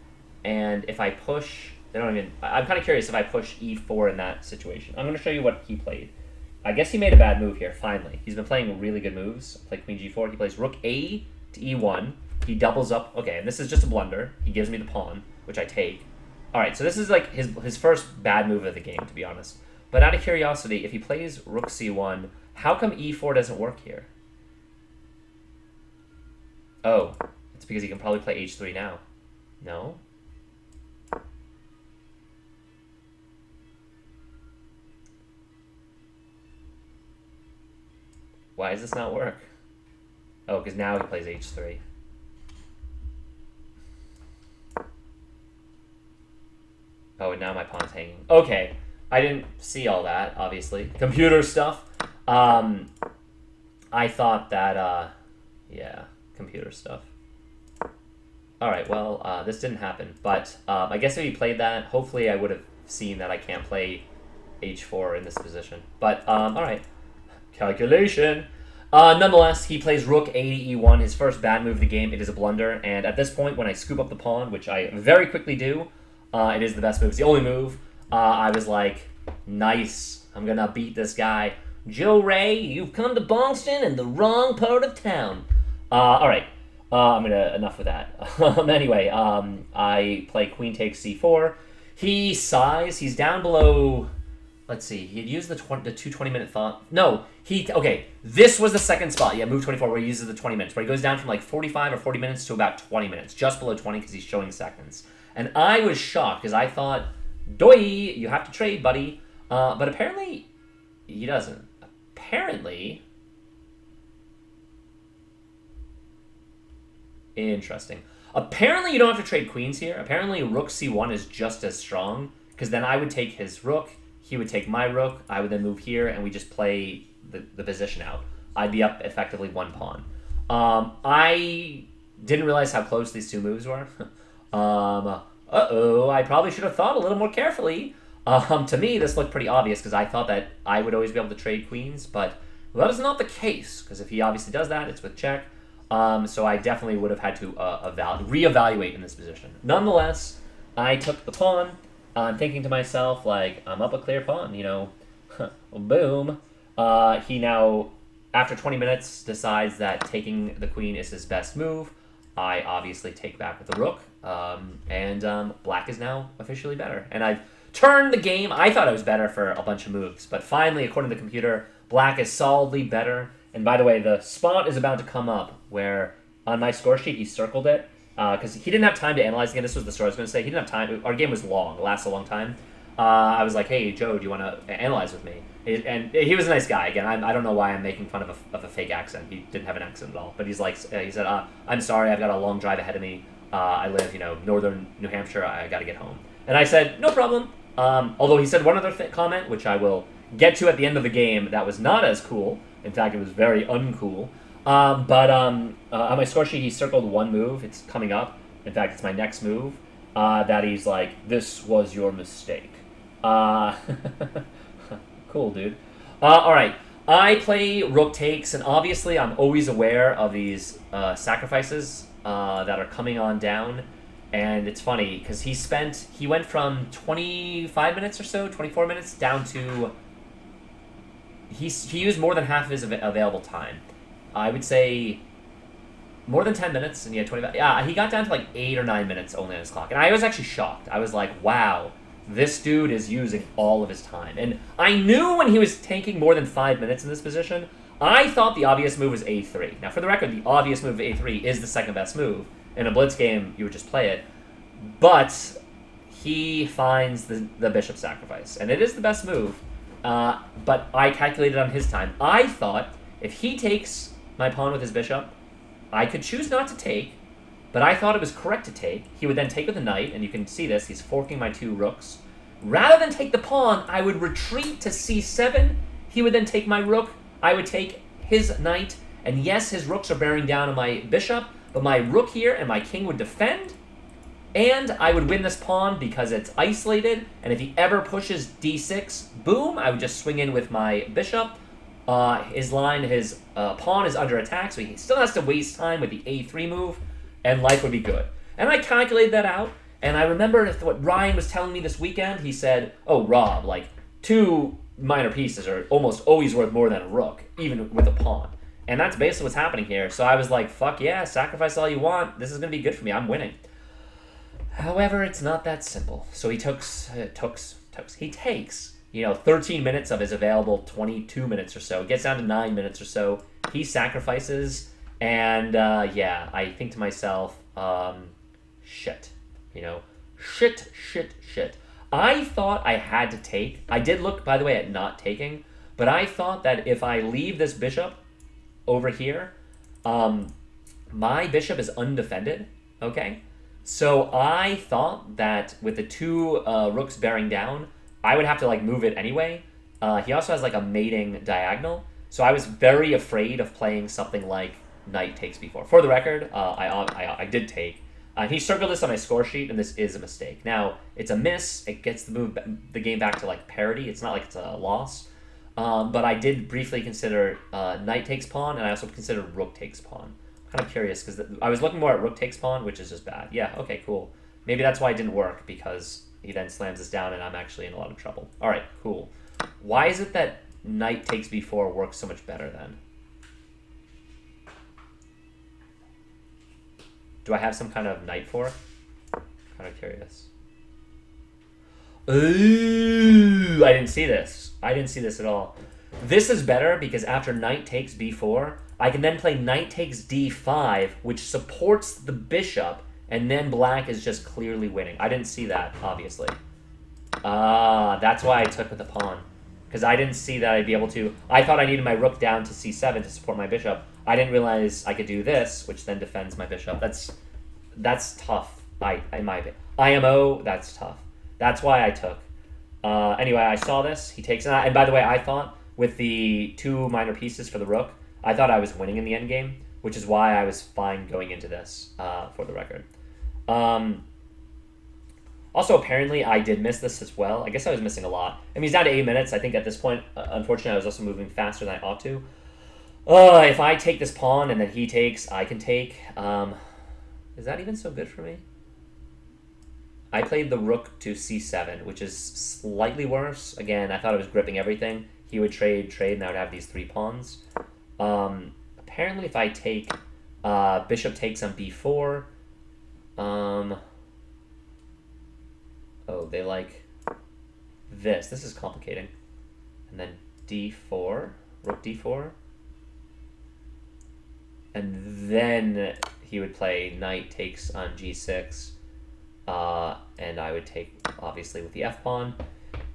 And if I push... I'm kind of curious if I push e4 in that situation. I'm going to show you what he played. I guess he made a bad move here, finally. He's been playing really good moves. Play queen g4. He plays rook a to e1. He doubles up. Okay, and this is just a blunder. He gives me the pawn, which I take. All right, so this is like his first bad move of the game, to be honest. But out of curiosity, if he plays rook c1, how come e4 doesn't work here? Oh, it's because he can probably play h3 now. No? Why does this not work? Oh, because now he plays h3. Oh, and now my pawn's hanging. Okay, I didn't see all that, obviously. Computer stuff. I thought that, yeah, computer stuff. Alright, well, this didn't happen. But I guess if he played that, hopefully I would have seen that I can't play h4 in this position. But, alright. Calculation. Nonetheless, he plays rook a to e1, his first bad move of the game. It is a blunder, and at this point, when I scoop up the pawn, which I very quickly do, it is the best move. It's the only move. I was like, nice. I'm going to beat this guy. Joe Ray, you've come to Boylston in the wrong part of town. All right. I'm going to... Enough with that. Anyway, I play queen takes c4. He sighs. He's down below... Let's see. He'd use the 220-minute thought. No. Okay, this was the second spot. Yeah, move 24, where he uses the 20 minutes, where he goes down from like 45 or 40 minutes to about 20 minutes, just below 20 because he's showing seconds. And I was shocked because I thought, doy, you have to trade, buddy. But apparently, he doesn't. Apparently... Interesting. Apparently, you don't have to trade queens here. Apparently, rook c1 is just as strong, because then I would take his rook, he would take my rook, I would then move here, and we just play the position out. I'd be up effectively one pawn. I didn't realize how close these two moves were. I probably should have thought a little more carefully. To me, this looked pretty obvious, because I thought that I would always be able to trade queens, but that is not the case, because if he obviously does that, it's with check. So I definitely would have had to reevaluate in this position. Nonetheless, I took the pawn. I'm thinking to myself, like, I'm up a clear pawn, boom. He now, after 20 minutes, decides that taking the queen is his best move. I obviously take back with the rook, and black is now officially better. And I've turned the game. I thought I was better for a bunch of moves, but finally, according to the computer, black is solidly better. And by the way, the spot is about to come up where on my score sheet he circled it because he didn't have time to analyze again. This was the story I was going to say. He didn't have time. Our game was long. It lasted a long time. I was like, hey, Joe, do you want to analyze with me? And he was a nice guy. Again, I don't know why I'm making fun of a fake accent. He didn't have an accent at all. But he's like, he said, I'm sorry. I've got a long drive ahead of me. I live, northern New Hampshire. I got to get home. And I said, no problem. Although he said one other comment, which I will get to at the end of the game, that was not as cool. In fact, it was very uncool. But on my score sheet, he circled one move. It's coming up. In fact, it's my next move. That he's like, this was your mistake. Cool, dude. All right. I play rook takes, and obviously I'm always aware of these sacrifices that are coming on down. And it's funny because he went from 25 minutes or so, 24 minutes, down to he used more than half of his available time. I would say more than 10 minutes, and he had 25. Yeah, he got down to like 8 or 9 minutes only on his clock, and I was actually shocked. I was like, wow, this dude is using all of his time. And I knew when he was taking more than 5 minutes in this position, I thought the obvious move was a3. Now, for the record, the obvious move of a3 is the second best move. In a blitz game, you would just play it. But he finds the bishop sacrifice, and it is the best move. But I calculated on his time. I thought if he takes my pawn with his bishop, I could choose not to take, but I thought it was correct to take. He would then take with the knight, and you can see this. He's forking my 2 rooks. Rather than take the pawn, I would retreat to c7. He would then take my rook. I would take his knight, and yes, his rooks are bearing down on my bishop, but my rook here and my king would defend, and I would win this pawn because it's isolated, and if he ever pushes d6, boom, I would just swing in with my bishop. His pawn is under attack, so he still has to waste time with the a3 move, and life would be good. And I calculated that out, and I remember what Ryan was telling me this weekend. He said, oh, Rob, like, 2 minor pieces are almost always worth more than a rook, even with a pawn. And that's basically what's happening here. So I was like, fuck yeah, sacrifice all you want. This is going to be good for me. I'm winning. However, it's not that simple. So he takes 13 minutes of his available 22 minutes or so. It gets down to 9 minutes or so. He sacrifices, and yeah, I think to myself, shit. Shit. I thought I had to take. I did look, by the way, at not taking, but I thought that if I leave this bishop over here, my bishop is undefended, okay? So I thought that with the 2 rooks bearing down, I would have to like move it anyway. He also has like a mating diagonal, so I was very afraid of playing something like knight takes b4. For the record, I did take. He circled this on my score sheet, and this is a mistake. Now, it's a miss. It gets the game back to like parity. It's not like it's a loss. But I did briefly consider knight takes pawn, and I also considered rook takes pawn. I'm kind of curious, because I was looking more at rook takes pawn, which is just bad. Yeah, okay, cool. Maybe that's why it didn't work, because he then slams this down, and I'm actually in a lot of trouble. All right, cool. Why is it that knight takes b4 works so much better then? Do I have some kind of knight fork? Kind of curious. Ooh, I didn't see this. I didn't see this at all. This is better because after knight takes b4, I can then play knight takes d5, which supports the bishop, and then black is just clearly winning. I didn't see that, obviously. That's why I took with the pawn. Because I didn't see that I'd be able to... I thought I needed my rook down to c7 to support my bishop. I didn't realize I could do this, which then defends my bishop. That's tough, in my opinion. IMO, that's tough. That's why I took. Anyway, I saw this. He takes... And by the way, I thought with the 2 minor pieces for the rook, I thought I was winning in the endgame, which is why I was fine going into this, for the record. Also, apparently, I did miss this as well. I guess I was missing a lot. I mean, he's down to 8 minutes. I think at this point, unfortunately, I was also moving faster than I ought to. If I take this pawn and then he takes, I can take. Is that even so good for me? I played the rook to c7, which is slightly worse. Again, I thought I was gripping everything. He would trade, and I would have these 3 pawns. Apparently, if I take bishop takes on b4, oh, they like this. This is complicating. And then d4, rook d4. And then he would play knight takes on g6. And I would take, obviously, with the f-pawn.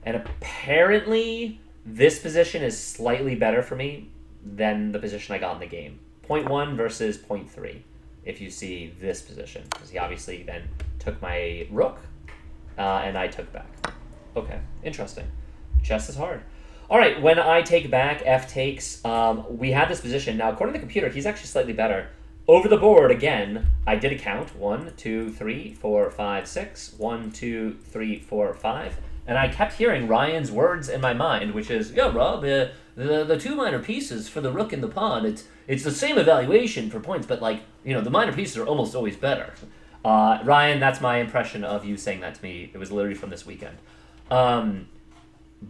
And apparently, this position is slightly better for me than the position I got in the game. 0.1 versus 0.3, if you see this position. Because he obviously then took my rook, and I took back. Okay, interesting. Chess is hard. All right, when I take back, f takes, we had this position. Now, according to the computer, he's actually slightly better. Over the board, again, I did a count. 1, 2, 3, 4, 5, 6. 1, 2, 3, 4, 5. and I kept hearing Ryan's words in my mind, which is, "Yeah, Rob, the two minor pieces for the rook in the pawn. It's the same evaluation for points, but like the minor pieces are almost always better." Ryan, that's my impression of you saying that to me. It was literally from this weekend.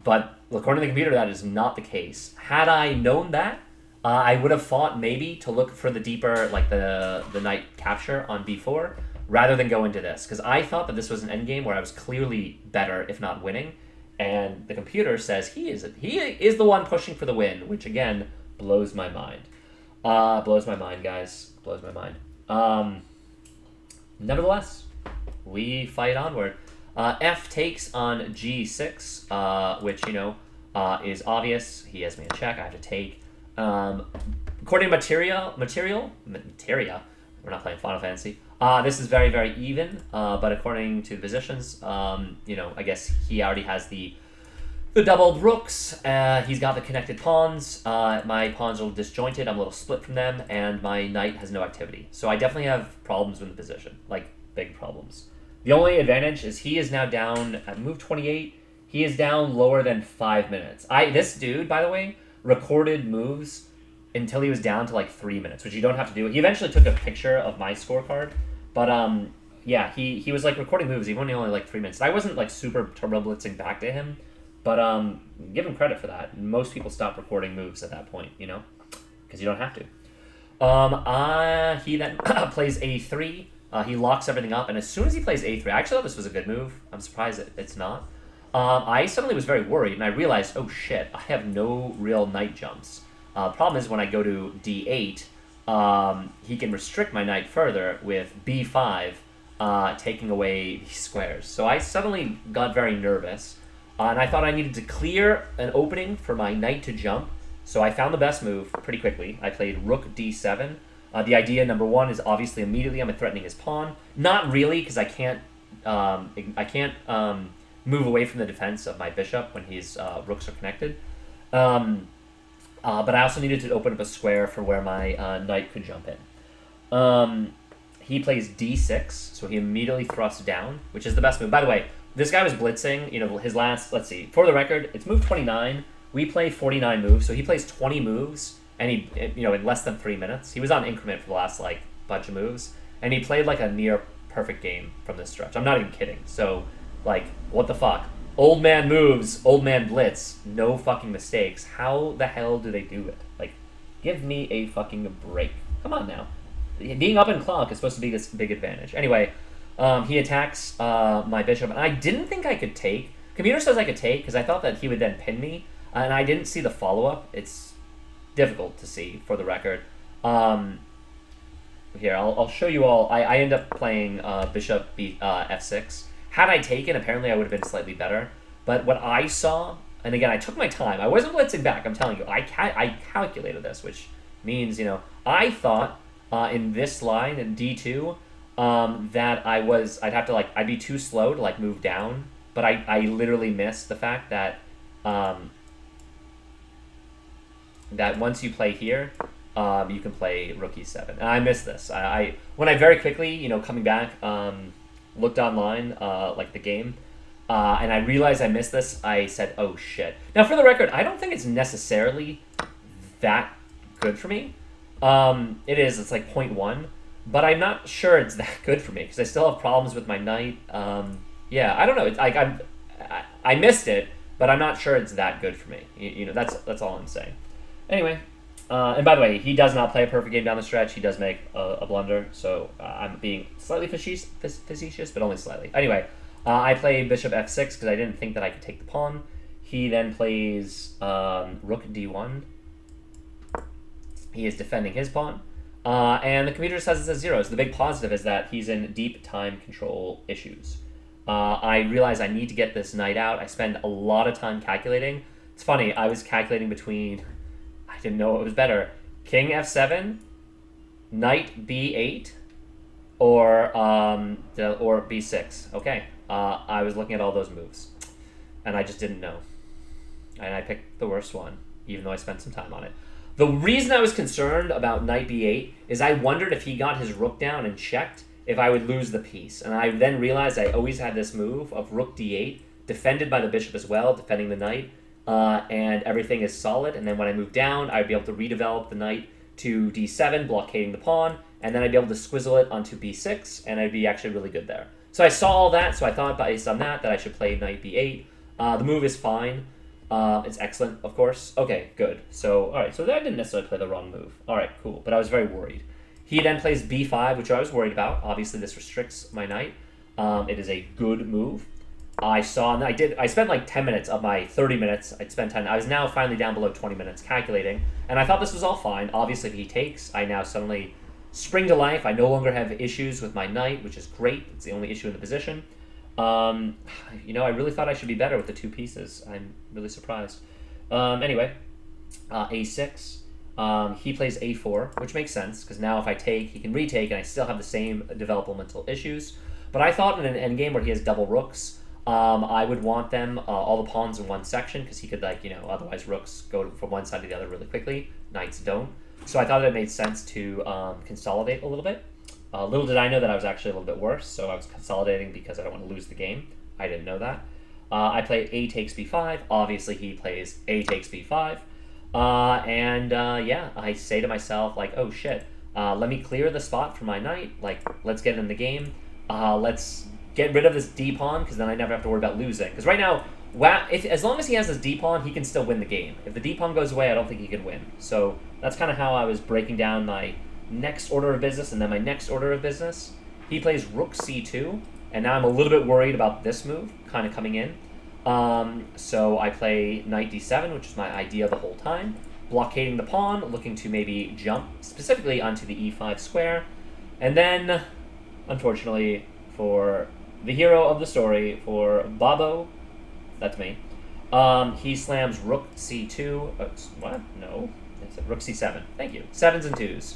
But according to the computer, that is not the case. Had I known that, I would have thought maybe to look for the deeper, like the knight capture on b4, rather than go into this. Because I thought that this was an endgame where I was clearly better, if not winning. And the computer says he is the one pushing for the win, which again blows my mind. Blows my mind, guys. Blows my mind. Nevertheless, we fight onward. F takes on g6, which, is obvious. He has me in check. I have to take. According to materia, we're not playing Final Fantasy. This is very, very even, but according to the positions, I guess he already has the doubled rooks. He's got the connected pawns. My pawns are disjointed. I'm a little split from them, and my knight has no activity. So I definitely have problems with the position, like big problems. The only advantage is he is now down at move 28. He is down lower than 5 minutes. This dude, by the way, recorded moves until he was down to like 3 minutes, which you don't have to do. He eventually took a picture of my scorecard, but yeah, he was like recording moves even only like 3 minutes. I wasn't like super turbo blitzing back to him, but give him credit for that. Most people stop recording moves at that point, because you don't have to. He then plays a3. He locks everything up, and as soon as he plays a3, I actually thought this was a good move. I'm surprised it's not. I suddenly was very worried, and I realized, oh shit, I have no real knight jumps. Problem is when I go to d8, he can restrict my knight further with b5, taking away these squares. So I suddenly got very nervous, and I thought I needed to clear an opening for my knight to jump. So I found the best move pretty quickly. I played rook d7. The idea, number one, is obviously immediately I'm threatening his pawn. Not really, because I can't move away from the defense of my bishop when his rooks are connected. But I also needed to open up a square for where my knight could jump in. He plays d6, so he immediately thrusts down, which is the best move. By the way, this guy was blitzing, his last, let's see, for the record, it's move 29. We play 49 moves, so he plays 20 moves, and he, in less than 3 minutes. He was on increment for the last, bunch of moves, and he played, a near perfect game from this stretch. I'm not even kidding. So, what the fuck? Old man moves, old man blitz, no fucking mistakes. How the hell do they do it? Give me a fucking break. Come on now. Being up in clock is supposed to be this big advantage. Anyway, he attacks my bishop, and I didn't think I could take. Computer says I could take, because I thought that he would then pin me, and I didn't see the follow-up. It's difficult to see, for the record. Here, I'll show you all. I end up playing bishop f6. Had I taken, apparently I would have been slightly better. But what I saw, and again, I took my time. I wasn't blitzing back, I'm telling you. I calculated this, which means, I thought in this line, in d2, that I'd have to, I'd be too slow to, move down. But I literally missed the fact that that once you play here, you can play rook e7. And I missed this. When I very quickly, coming back, looked online, the game, and I realized I missed this, I said, oh shit. Now, for the record, I don't think it's necessarily that good for me. It is, it's 0.1, but I'm not sure it's that good for me, because I still have problems with my knight. Yeah, I don't know. It's I missed it, but I'm not sure it's that good for me. That's all I'm saying. Anyway, and by the way, he does not play a perfect game down the stretch. He does make a blunder, so I'm being slightly facetious, but only slightly. Anyway, I play bishop f6 because I didn't think that I could take the pawn. He then plays rook d1. He is defending his pawn. And the computer says it's a 0. So the big positive is that he's in deep time control issues. I realize I need to get this knight out. I spend a lot of time calculating. It's funny, I was calculating between... I didn't know what was better. King f7, knight b8, or b6. Okay. I was looking at all those moves, and I just didn't know. And I picked the worst one, even though I spent some time on it. The reason I was concerned about knight b8 is I wondered if he got his rook down and checked, if I would lose the piece. And I then realized I always had this move of rook d8 defended by the bishop as well, defending the knight, and everything is solid. And then when I move down, I'd be able to redevelop the knight to d7, blockading the pawn, and then I'd be able to squizzle it onto b6, and I'd be actually really good there. So I saw all that, so I thought based on that I should play knight b8. The move is fine. It's excellent, of course. Okay, good. So, all right, so I didn't necessarily play the wrong move. All right, cool, but I was very worried. He then plays b5, which I was worried about. Obviously, this restricts my knight. It is a good move. I spent like 10 minutes of my 30 minutes. I'd spent 10. I was now finally down below 20 minutes calculating, and I thought this was all fine. Obviously, if he takes, I now suddenly spring to life. I no longer have issues with my knight, which is great. It's the only issue in the position. I really thought I should be better with the two pieces. I'm really surprised. Anyway, a6. He plays a4, which makes sense, because now if I take, he can retake, and I still have the same developmental issues. But I thought in an endgame where he has double rooks, I would want them, all the pawns in one section, because he could, otherwise rooks go from one side to the other really quickly. Knights don't. So I thought it made sense to consolidate a little bit. Little did I know that I was actually a little bit worse, so I was consolidating because I don't want to lose the game. I didn't know that. I play a takes b5. Obviously, he plays a takes b5. I say to myself, oh shit, let me clear the spot for my knight. Let's get in the game. Let's get rid of this d-pawn, because then I never have to worry about losing. Because right now, as long as he has this d-pawn, he can still win the game. If the d-pawn goes away, I don't think he can win. So that's kind of how I was breaking down my next order of business and then my next order of business. He plays rook c2, and now I'm a little bit worried about this move kind of coming in. So I play knight d7, which is my idea the whole time. Blockading the pawn, looking to maybe jump specifically onto the e5 square. And then, unfortunately, for the hero of the story, for Babo, that's me, he slams rook c2. What? No. Rook c7. Thank you. 7s and 2s.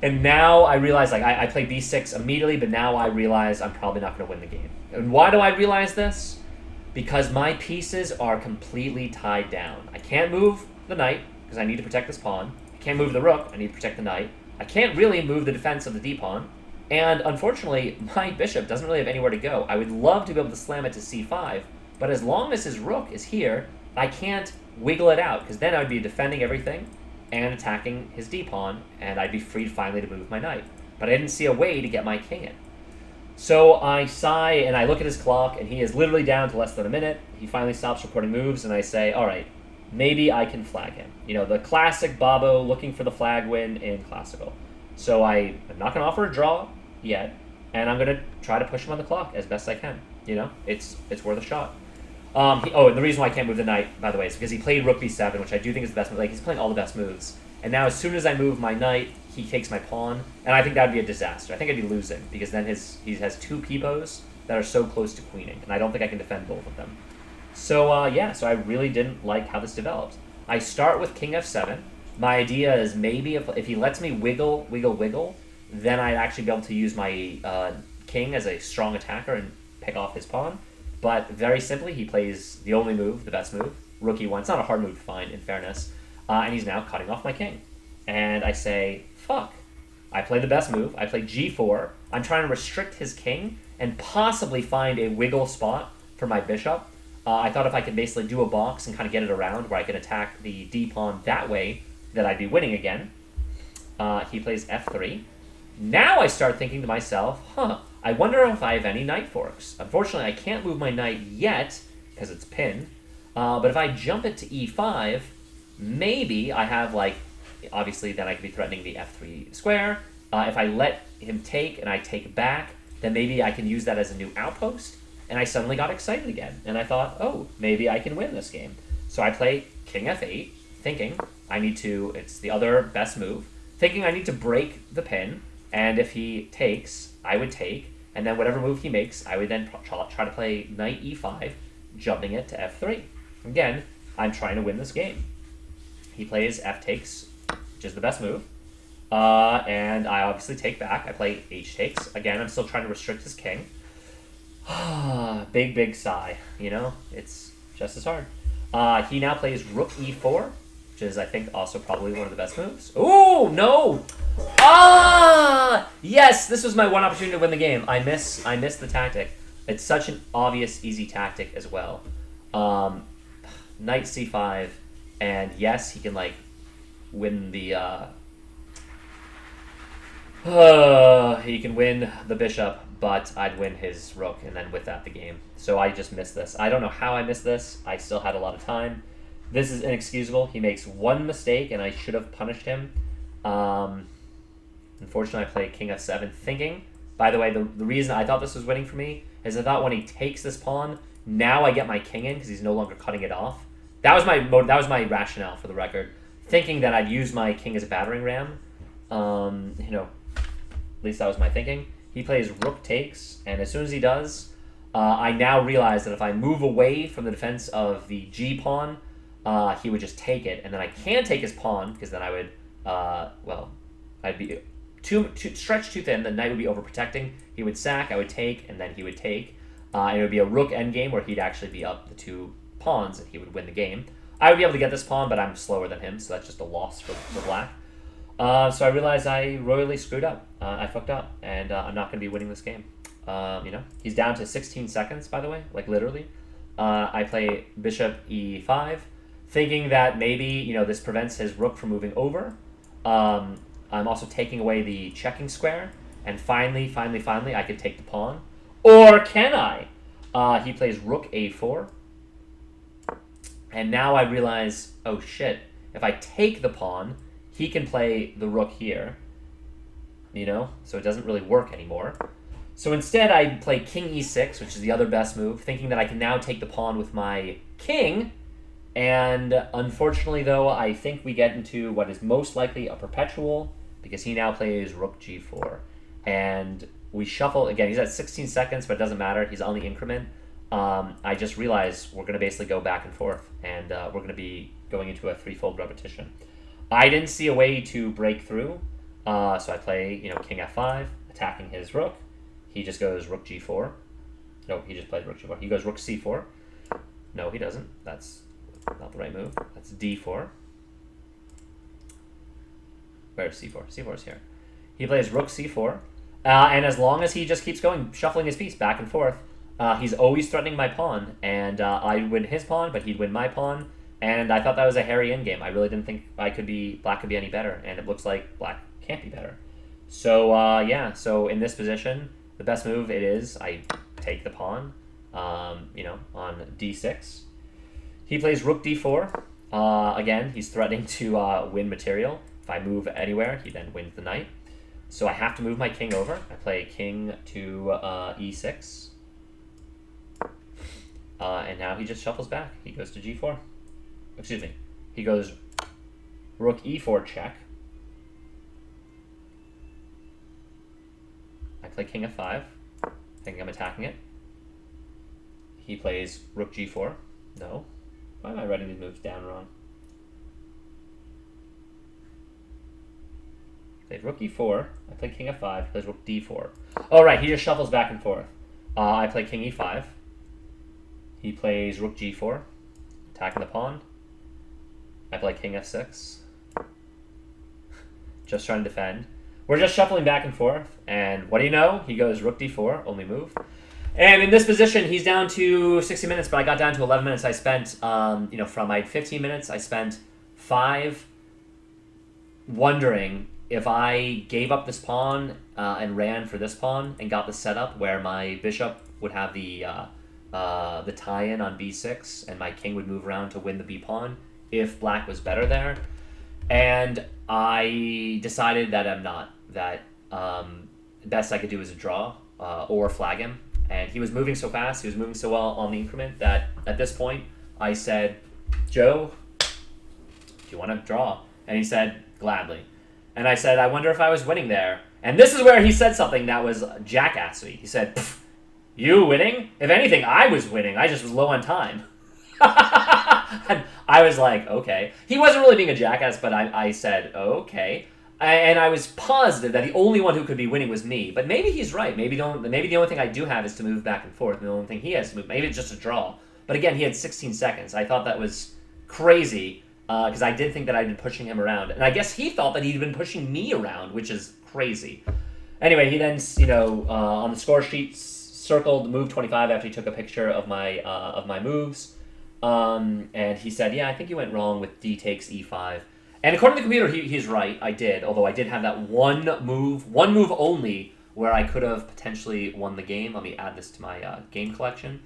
And now I realize, I play b6 immediately, but now I realize I'm probably not going to win the game. And why do I realize this? Because my pieces are completely tied down. I can't move the knight, because I need to protect this pawn. I can't move the rook. I need to protect the knight. I can't really move the defense of the d-pawn. And unfortunately, my bishop doesn't really have anywhere to go. I would love to be able to slam it to c5, but as long as his rook is here, I can't wiggle it out, because then I would be defending everything and attacking his d-pawn, and I'd be free finally to move my knight. But I didn't see a way to get my king in. So I sigh, and I look at his clock, and he is literally down to less than a minute. He finally stops recording moves, and I say, all right, maybe I can flag him. The classic Babo looking for the flag win in Classical. So I'm not going to offer a draw yet, and I'm going to try to push him on the clock as best I can. It's worth a shot. And the reason why I can't move the knight, by the way, is because he played rook b7, which I do think is the best move. He's playing all the best moves. And now as soon as I move my knight, he takes my pawn, and I think that would be a disaster. I think I'd be losing, because then he has two peepos that are so close to queening, and I don't think I can defend both of them. So, so I really didn't like how this developed. I start with king f7. My idea is maybe if he lets me wiggle, then I'd actually be able to use my king as a strong attacker and pick off his pawn. But very simply, he plays the only move, the best move, rook e1. It's not a hard move to find, in fairness. And he's now cutting off my king. And I say, fuck. I play the best move. I play g4. I'm trying to restrict his king and possibly find a wiggle spot for my bishop. I thought if I could basically do a box and kind of get it around where I can attack the d-pawn that way, that I'd be winning again. He plays f3. Now I start thinking to myself, I wonder if I have any knight forks. Unfortunately, I can't move my knight yet, because it's pinned. But if I jump it to e5, maybe I have, obviously then I could be threatening the f3 square. If I let him take and I take back, then maybe I can use that as a new outpost. And I suddenly got excited again. And I thought, oh, maybe I can win this game. So I play king f8, thinking it's the other best move, thinking I need to break the pin. And if he takes, I would take. And then whatever move he makes, I would then try to play knight e5, jumping it to f3. Again, I'm trying to win this game. He plays f takes, which is the best move. And I obviously take back. I play h takes. Again, I'm still trying to restrict his king. Big sigh. It's just as hard. He now plays rook e4, which is, I think, also probably one of the best moves. Ooh, no! Yes! This was my one opportunity to win the game. I miss the tactic. It's such an obvious, easy tactic as well. Um, Knight c5, and yes, he can like win the. He can win the bishop, but I'd win his rook, and then with that the game. So I just missed this. I don't know how I missed this. I still had a lot of time. This is inexcusable. He makes one mistake, and I should have punished him. Unfortunately, I played king f7, thinking. By the way, the reason I thought this was winning for me is I thought when he takes this pawn, now I get my king in because he's no longer cutting it off. That was my rationale for the record, thinking that I'd use my king as a battering ram. At least that was my thinking. He plays rook takes, and as soon as he does, I now realize that if I move away from the defense of the g pawn, he would just take it, and then I can take his pawn because then I would, I'd be stretched too thin. The knight would be overprotecting. He would sack, I would take, and then he would take. And it would be a rook endgame where he'd actually be up the 2 pawns, and he would win the game. I would be able to get this pawn, but I'm slower than him, so that's just a loss for black. So I realized I royally screwed up. I fucked up, and I'm not going to be winning this game. He's down to 16 seconds, by the way, like literally. I play bishop e5, thinking that maybe this prevents his rook from moving over. I'm also taking away the checking square, and finally, I can take the pawn. Or can I? He plays rook a4, and now I realize, oh shit, if I take the pawn, he can play the rook here, so it doesn't really work anymore. So instead I play king e6, which is the other best move, thinking that I can now take the pawn with my king, and unfortunately though, I think we get into what is most likely a perpetual, because he now plays rook g4, and we shuffle, again, he's at 16 seconds, but it doesn't matter, he's on the increment. I just realized we're going to basically go back and forth, and we're going to be going into a threefold repetition. I didn't see a way to break through, so I play, king f5, attacking his rook. He just goes rook g4. No, he just plays rook g4. He goes rook c4. No, he doesn't. That's not the right move. That's d4. Where's c4? C4 is here. He plays rook c4, and as long as he just keeps going, shuffling his piece back and forth, he's always threatening my pawn, and I'd win his pawn, but he'd win my pawn. And I thought that was a hairy endgame. I really didn't think black could be any better, and it looks like black can't be better. So so in this position, the best move I take the pawn, on d6. He plays rook d4. Again, he's threatening to win material. If I move anywhere, he then wins the knight. So I have to move my king over. I play king to e6. And now he just shuffles back. He goes to g4. Excuse me. He goes rook e4 check. I play king f5, thinking I'm attacking it. He plays rook g4. No. Why am I writing these moves down wrong? Played rook e4. I play king f5. He plays rook d4. Oh, right. He just shuffles back and forth. I play king e5. He plays rook g4, attacking the pawn. I play king f6. Just trying to defend. We're just shuffling back and forth, and what do you know? He goes rook d4, only move. And in this position, he's down to 60 minutes, but I got down to 11 minutes. I spent, from my 15 minutes, I spent 5 wondering if I gave up this pawn and ran for this pawn and got the setup where my bishop would have the tie-in on b6 and my king would move around to win the b pawn if black was better there. And I decided that I'm not. That the best I could do was a draw or flag him. And he was moving so fast, he was moving so well on the increment that at this point I said, Joe, do you want to draw? And he said, gladly. And I said, I wonder if I was winning there. And this is where he said something that was jackassy. He said, you winning? If anything, I was winning. I just was low on time. And I was like, okay. He wasn't really being a jackass, but I said, okay. And I was positive that the only one who could be winning was me. But maybe he's right. Maybe the only thing I do have is to move back and forth. And the only thing he has to move, maybe it's just a draw. But again, he had 16 seconds. I thought that was crazy because I did think that I'd been pushing him around. And I guess he thought that he'd been pushing me around, which is crazy. Anyway, he then, on the score sheet circled move 25 after he took a picture of my moves. And he said, yeah, I think you went wrong with d takes e5. And according to the computer, he's right. I did, although I did have that one move only, where I could have potentially won the game. Let me add this to my game collection.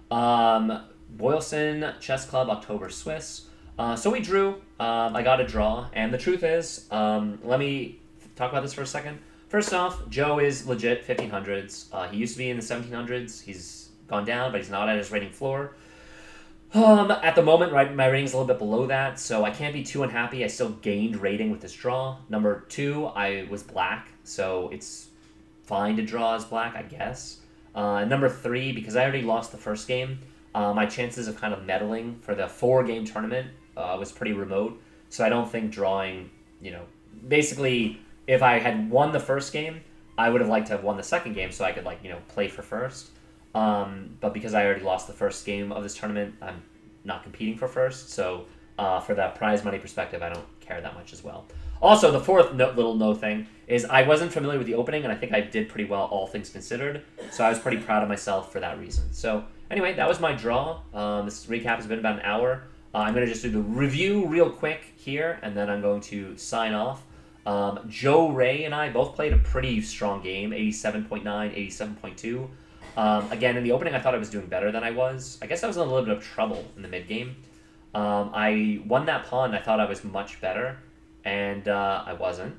Boylston Chess Club, October Swiss. So we drew. I got a draw. And the truth is, let me talk about this for a second. First off, Joe is legit 1500s. He used to be in the 1700s. He's gone down, but he's not at his rating floor. At the moment, right, my rating's a little bit below that, so I can't be too unhappy. I still gained rating with this draw. Number 2, I was black, so it's fine to draw as black, I guess. Number 3, because I already lost the first game, my chances of kind of meddling for the 4-game tournament was pretty remote, so I don't think drawing, basically, if I had won the first game, I would have liked to have won the second game so I could, play for first. But because I already lost the first game of this tournament, I'm not competing for first. So for that prize money perspective, I don't care that much as well. Also, the fourth little thing is I wasn't familiar with the opening, and I think I did pretty well, all things considered. So I was pretty proud of myself for that reason. So anyway, that was my draw. This recap has been about an hour. I'm going to just do the review real quick here, and then I'm going to sign off. Joe Ray and I both played a pretty strong game, 87.9, 87.2. Again, in the opening, I thought I was doing better than I was. I guess I was in a little bit of trouble in the mid-game. I won that pawn. I thought I was much better, and I wasn't.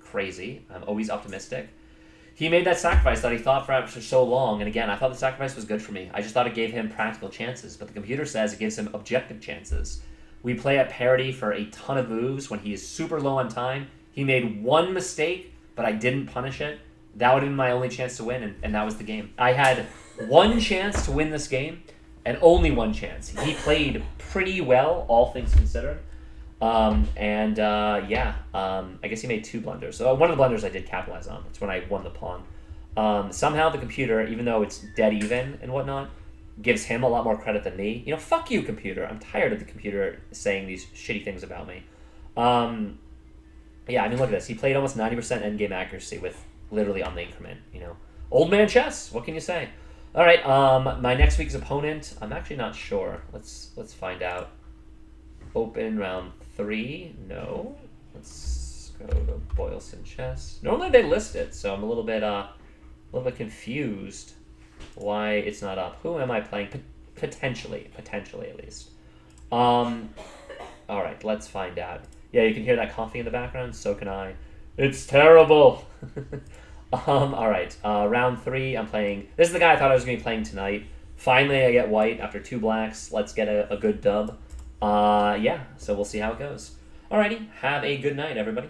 Crazy. I'm always optimistic. He made that sacrifice that he thought for so long, and again, I thought the sacrifice was good for me. I just thought it gave him practical chances, but the computer says it gives him objective chances. We play at parity for a ton of moves when he is super low on time. He made one mistake, but I didn't punish it. That would have been my only chance to win, and that was the game. I had one chance to win this game, and only one chance. He played pretty well, all things considered. I guess he made 2 blunders. So one of the blunders I did capitalize on. That's when I won the pawn. Somehow the computer, even though it's dead even and whatnot, gives him a lot more credit than me. Fuck you, computer. I'm tired of the computer saying these shitty things about me. Look at this. He played almost 90% endgame accuracy with literally on the increment, Old man chess, what can you say? All right, my next week's opponent, I'm actually not sure. Let's find out. Open round 3, no. Let's go to Boylston chess. Normally they list it, so I'm a little bit confused why it's not up. Who am I playing? Potentially at least. All right, let's find out. Yeah, you can hear that coffee in the background, so can I. It's terrible. All right, round 3, I'm playing. This is the guy I thought I was going to be playing tonight. Finally, I get white after 2 blacks. Let's get a good dub. So we'll see how it goes. Alrighty, have a good night, everybody.